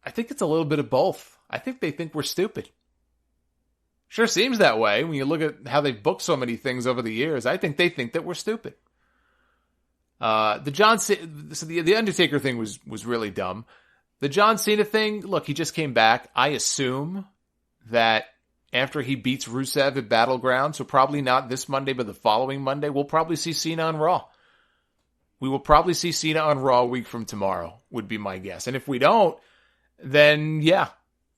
I think it's a little bit of both. I think they think we're stupid. Sure seems that way when you look at how they've booked so many things over the years. I think they think that we're stupid. The Undertaker thing was really dumb. The John Cena thing, look, he just came back. I assume that after he beats Rusev at Battleground, so probably not this Monday, but the following Monday, we'll probably see Cena on Raw. We will probably see Cena on Raw a week from tomorrow, would be my guess. And if we don't, then yeah,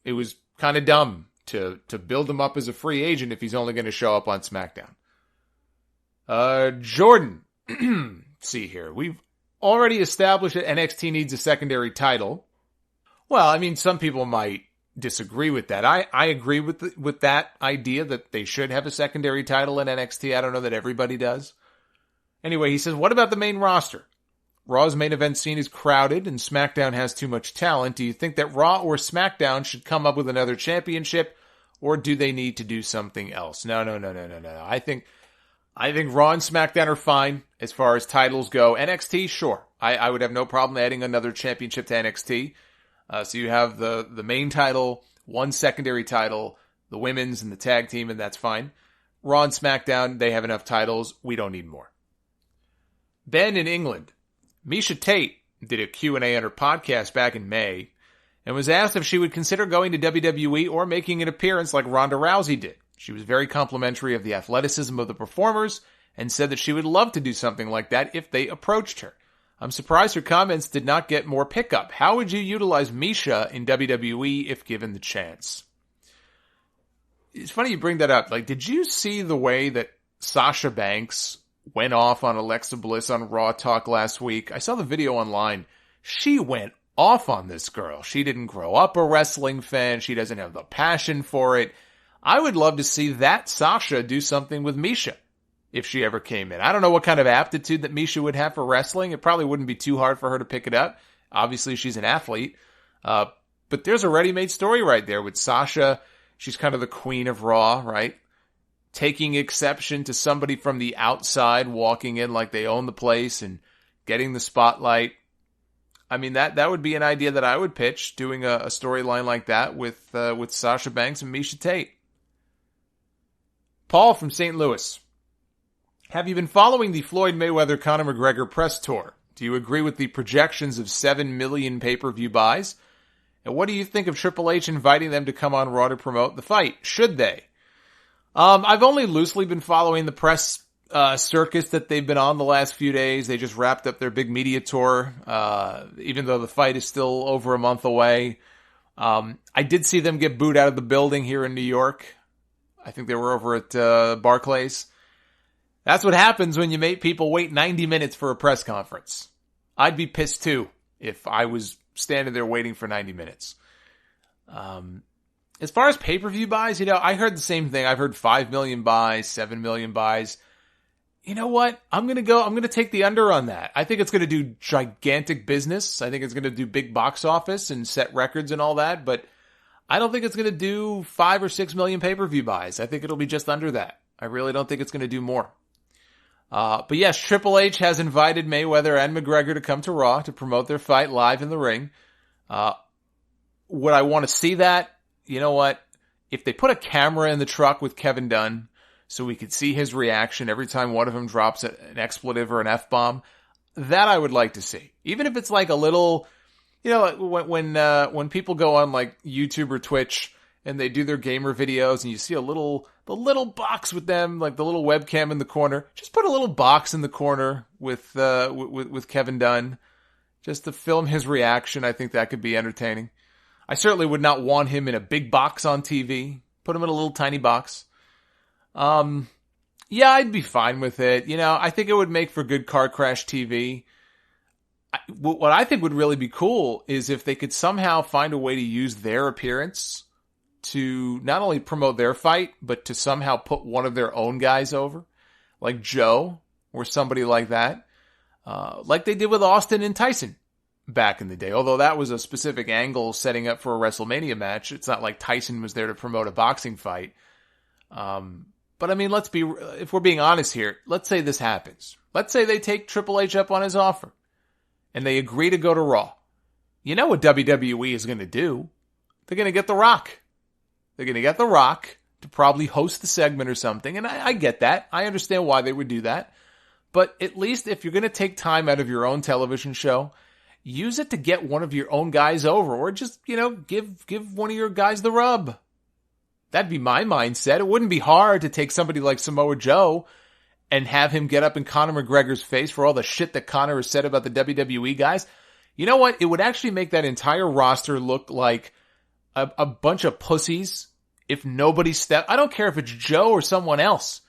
it was kind of dumb to build him up as a free agent if he's only going to show up on SmackDown. Jordan, see here. We've already established that NXT needs a secondary title. Well, I mean, some people might disagree with that. I agree with that idea that they should have a secondary title in NXT. I don't know that everybody does. Anyway, he says, what about the main roster? Raw's main event scene is crowded and SmackDown has too much talent. Do you think that Raw or SmackDown should come up with another championship, or do they need to do something else? No. I think Raw and SmackDown are fine as far as titles go. NXT, sure. I would have no problem adding another championship to NXT. So you have the main title, one secondary title, the women's and the tag team, and that's fine. Raw and SmackDown, they have enough titles. We don't need more. Ben in England. Misha Tate did a Q&A on her podcast back in May and was asked if she would consider going to WWE or making an appearance like Ronda Rousey did. She was very complimentary of the athleticism of the performers and said that she would love to do something like that if they approached her. I'm surprised her comments did not get more pickup. How would you utilize Misha in WWE if given the chance? It's funny you bring that up. Like, did you see the way that Sasha Banks went off on Alexa Bliss on Raw Talk last week? I saw the video online. She went off on this girl. She didn't grow up a wrestling fan. She doesn't have the passion for it. I would love to see that Sasha do something with Misha if she ever came in. I don't know what kind of aptitude that Misha would have for wrestling. It probably wouldn't be too hard for her to pick it up. Obviously, she's an athlete. But there's a ready-made story right there with Sasha. She's kind of the queen of Raw, right? Taking exception to somebody from the outside walking in like they own the place and getting the spotlight. I mean, that would be an idea that I would pitch, doing a storyline like that with Sasha Banks and Misha Tate. Paul from St. Louis. Have you been following the Floyd Mayweather-Conor McGregor press tour? Do you agree with the projections of 7 million pay-per-view buys? And what do you think of Triple H inviting them to come on Raw to promote the fight? Should they? I've only loosely been following the press circus that they've been on the last few days. They just wrapped up their big media tour, even though the fight is still over a month away. I did see them get booed out of the building here in New York. I think they were over at Barclays. That's what happens when you make people wait 90 minutes for a press conference. I'd be pissed too if I was standing there waiting for 90 minutes. As far as pay-per-view buys, I heard the same thing. I've heard 5 million buys, 7 million buys. You know what? I'm going to take the under on that. I think it's going to do gigantic business. I think it's going to do big box office and set records and all that, but I don't think it's going to do 5 or 6 million pay-per-view buys. I think it'll be just under that. I really don't think it's going to do more. But yes, Triple H has invited Mayweather and McGregor to come to Raw to promote their fight live in the ring. Would I want to see that? You know what? If they put a camera in the truck with Kevin Dunn so we could see his reaction every time one of them drops an expletive or an F-bomb, that I would like to see. Even if it's like a little, when people go on like YouTube or Twitch and they do their gamer videos and you see the little box with them, like the little webcam in the corner. Just put a little box in the corner with Kevin Dunn just to film his reaction. I think that could be entertaining. I certainly would not want him in a big box on TV. Put him in a little tiny box. Yeah, I'd be fine with it. I think it would make for good car crash TV. What I think would really be cool is if they could somehow find a way to use their appearance to not only promote their fight, but to somehow put one of their own guys over, like Joe or somebody like that, like they did with Austin and Tyson back in the day. Although that was a specific angle setting up for a WrestleMania match. It's not like Tyson was there to promote a boxing fight. But I mean, if we're being honest here, let's say this happens. Let's say they take Triple H up on his offer and they agree to go to Raw. You know what WWE is going to do? They're going to get The Rock. They're going to get The Rock to probably host the segment or something. And I get that. I understand why they would do that. But at least if you're going to take time out of your own television show, use it to get one of your own guys over. Or just, give one of your guys the rub. That'd be my mindset. It wouldn't be hard to take somebody like Samoa Joe and have him get up in Conor McGregor's face for all the shit that Conor has said about the WWE guys. You know what? It would actually make that entire roster look like a bunch of pussies if nobody stepped. I don't care if it's Joe or someone else.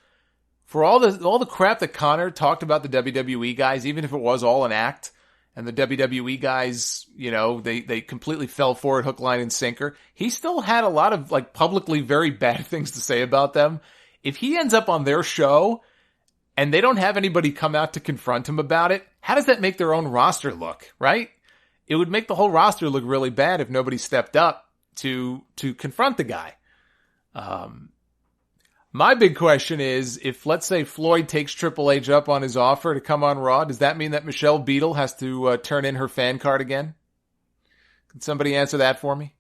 For all the crap that Conor talked about the WWE guys, even if it was all an act, and the WWE guys, they completely fell for it, hook, line, and sinker, he still had a lot of like publicly very bad things to say about them. If he ends up on their show and they don't have anybody come out to confront him about it, how does that make their own roster look, right? It would make the whole roster look really bad if nobody stepped up to confront the guy. My big question is, if let's say Floyd takes Triple H up on his offer to come on Raw, does that mean that Michelle Beadle has to turn in her fan card again? Can somebody answer that for me?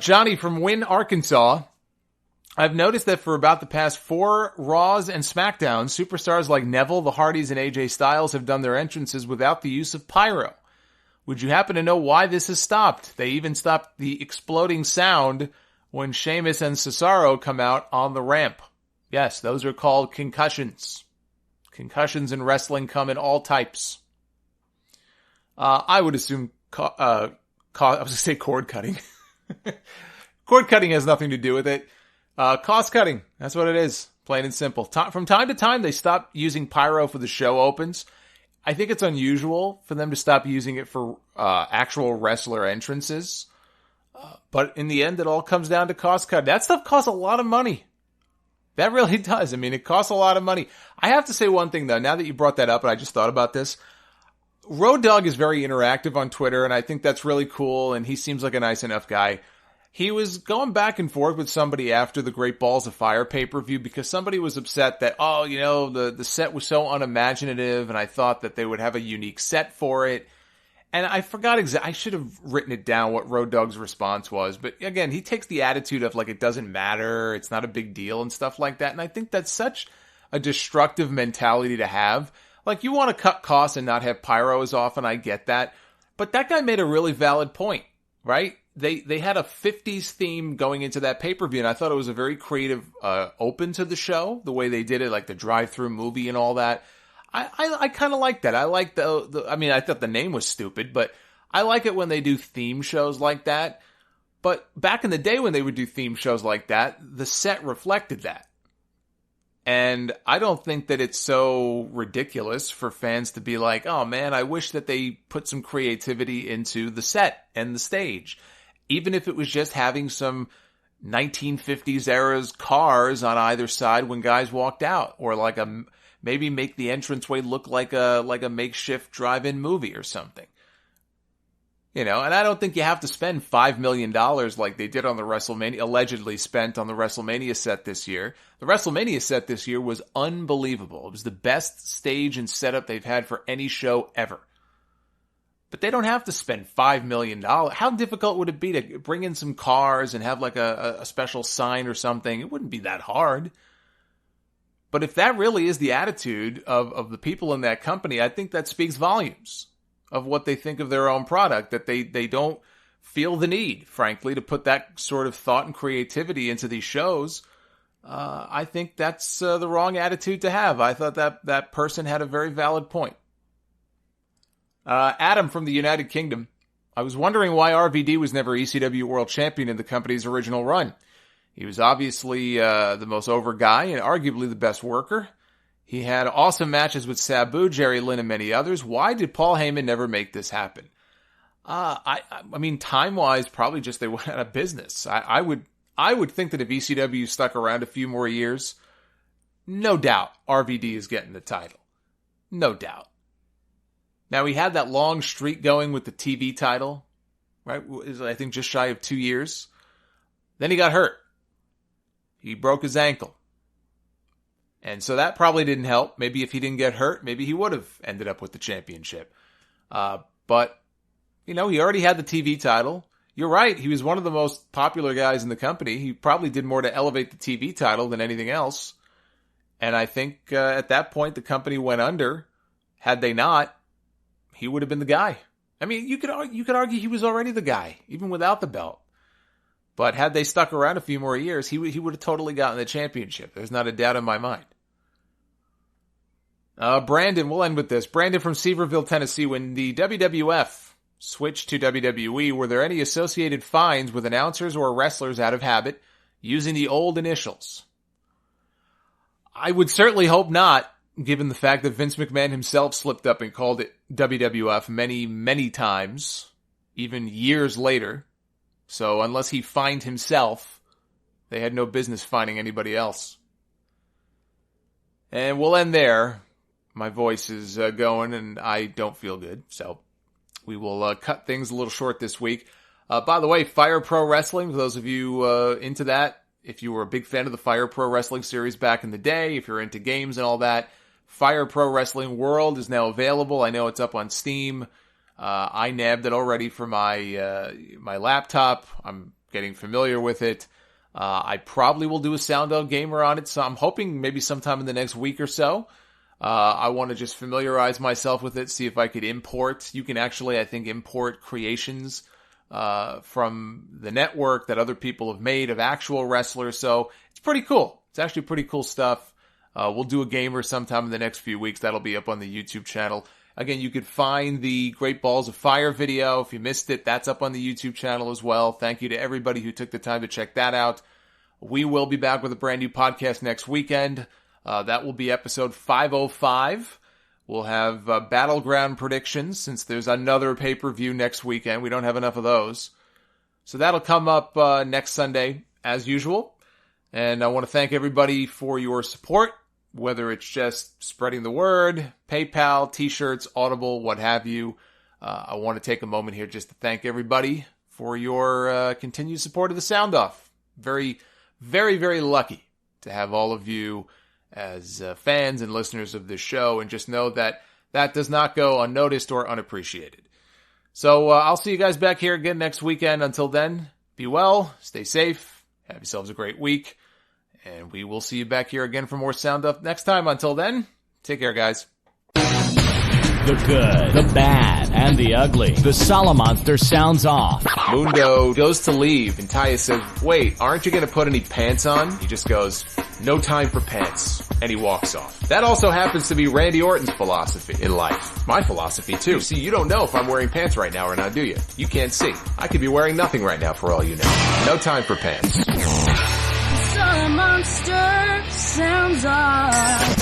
Johnny from Wynn, Arkansas. I've noticed that for about the past 4 Raws and SmackDowns, superstars like Neville, the Hardys, and AJ Styles have done their entrances without the use of pyro. Would you happen to know why this has stopped? They even stopped the exploding sound when Sheamus and Cesaro come out on the ramp. Yes, those are called concussions. Concussions in wrestling come in all types. I would assume, I was going to say cord cutting. Cord cutting has nothing to do with it. Cost cutting, that's what it is. Plain and simple. From time to time, they stop using pyro for the show opens. I think it's unusual for them to stop using it for actual wrestler entrances. But in the end, it all comes down to cost cut. That stuff costs a lot of money. That really does. I mean, it costs a lot of money. I have to say one thing, though. Now that you brought that up, and I just thought about this, Road Dogg is very interactive on Twitter, and I think that's really cool, and he seems like a nice enough guy. He was going back and forth with somebody after the Great Balls of Fire pay-per-view because somebody was upset that, the set was so unimaginative, and I thought that they would have a unique set for it. And I forgot I should have written it down what Road Dogg's response was. But again, he takes the attitude of like, it doesn't matter, it's not a big deal and stuff like that. And I think that's such a destructive mentality to have. Like, you want to cut costs and not have pyro as often, I get that. But that guy made a really valid point, right? They had a 50s theme going into that pay-per-view, and I thought it was a very creative open to the show, the way they did it, like the drive-through movie and all that. I kind of like that. I like I thought the name was stupid, but I like it when they do theme shows like that. But back in the day when they would do theme shows like that, the set reflected that. And I don't think that it's so ridiculous for fans to be like, oh man, I wish that they put some creativity into the set and the stage. Even if it was just having some 1950s era's cars on either side when guys walked out, or like maybe make the entranceway look like a makeshift drive-in movie or something. And I don't think you have to spend $5 million like they did on the allegedly spent on the WrestleMania set this year. The WrestleMania set this year was unbelievable. It was the best stage and setup they've had for any show ever. But they don't have to spend $5 million. How difficult would it be to bring in some cars and have like a special sign or something? It wouldn't be that hard. But if that really is the attitude of the people in that company, I think that speaks volumes of what they think of their own product, that they don't feel the need, frankly, to put that sort of thought and creativity into these shows. I think that's the wrong attitude to have. I thought that person had a very valid point. Adam from the United Kingdom. I was wondering why RVD was never ECW World Champion in the company's original run. He was obviously the most over guy and arguably the best worker. He had awesome matches with Sabu, Jerry Lynn, and many others. Why did Paul Heyman never make this happen? I mean, time-wise, probably just they went out of business. I would think that if ECW stuck around a few more years, no doubt RVD is getting the title. No doubt. Now, he had that long streak going with the TV title, right? I think just shy of 2 years. Then he got hurt. He broke his ankle. And so that probably didn't help. Maybe if he didn't get hurt, maybe he would have ended up with the championship. But, he already had the TV title. You're right. He was one of the most popular guys in the company. He probably did more to elevate the TV title than anything else. And I think at that point, the company went under. Had they not, he would have been the guy. I mean, you could argue he was already the guy, even without the belt. But had they stuck around a few more years, he would have totally gotten the championship. There's not a doubt in my mind. Brandon, we'll end with this. Brandon from Seaverville, Tennessee. When the WWF switched to WWE, were there any associated fines with announcers or wrestlers out of habit using the old initials? I would certainly hope not, given the fact that Vince McMahon himself slipped up and called it WWF many, many times, even years later. So unless he fined himself, they had no business finding anybody else. And we'll end there. My voice is going and I don't feel good. So we will cut things a little short this week. By the way, Fire Pro Wrestling, for those of you into that, if you were a big fan of the Fire Pro Wrestling series back in the day, if you're into games and all that, Fire Pro Wrestling World is now available. I know it's up on Steam. I nabbed it already for my laptop. I'm getting familiar with it. I probably will do a Sound Out Gamer on it, so I'm hoping maybe sometime in the next week or so. I want to just familiarize myself with it, see if I could import. You can actually, I think, import creations from the network that other people have made of actual wrestlers, so it's pretty cool. It's actually pretty cool stuff. We'll do a gamer sometime in the next few weeks. That'll be up on the YouTube channel. Again, you could find the Great Balls of Fire video. If you missed it, that's up on the YouTube channel as well. Thank you to everybody who took the time to check that out. We will be back with a brand new podcast next weekend. That will be episode 505. We'll have Battleground predictions since there's another pay-per-view next weekend. We don't have enough of those. So that'll come up next Sunday as usual. And I want to thank everybody for your support. Whether it's just spreading the word, PayPal, T-shirts, Audible, what have you. I want to take a moment here just to thank everybody for your continued support of the Sound Off. Very, very, very lucky to have all of you as fans and listeners of this show, and just know that that does not go unnoticed or unappreciated. So I'll see you guys back here again next weekend. Until then, be well, stay safe, have yourselves a great week. And we will see you back here again for more Sound Up next time. Until then, take care, guys. The good, the bad, and the ugly. The Solomonster sounds off. Mundo goes to leave, and Taya says, wait, aren't you going to put any pants on? He just goes, no time for pants. And he walks off. That also happens to be Randy Orton's philosophy in life. My philosophy, too. See, you don't know if I'm wearing pants right now or not, do you? You can't see. I could be wearing nothing right now for all you know. No time for pants. Solomonster sounds off.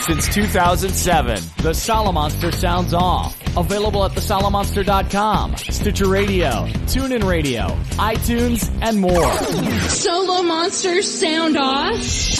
Since 2007, the Solomonster sounds off. Available at thesolomonster.com, Stitcher Radio, TuneIn Radio, iTunes, and more. Solomonster sound off.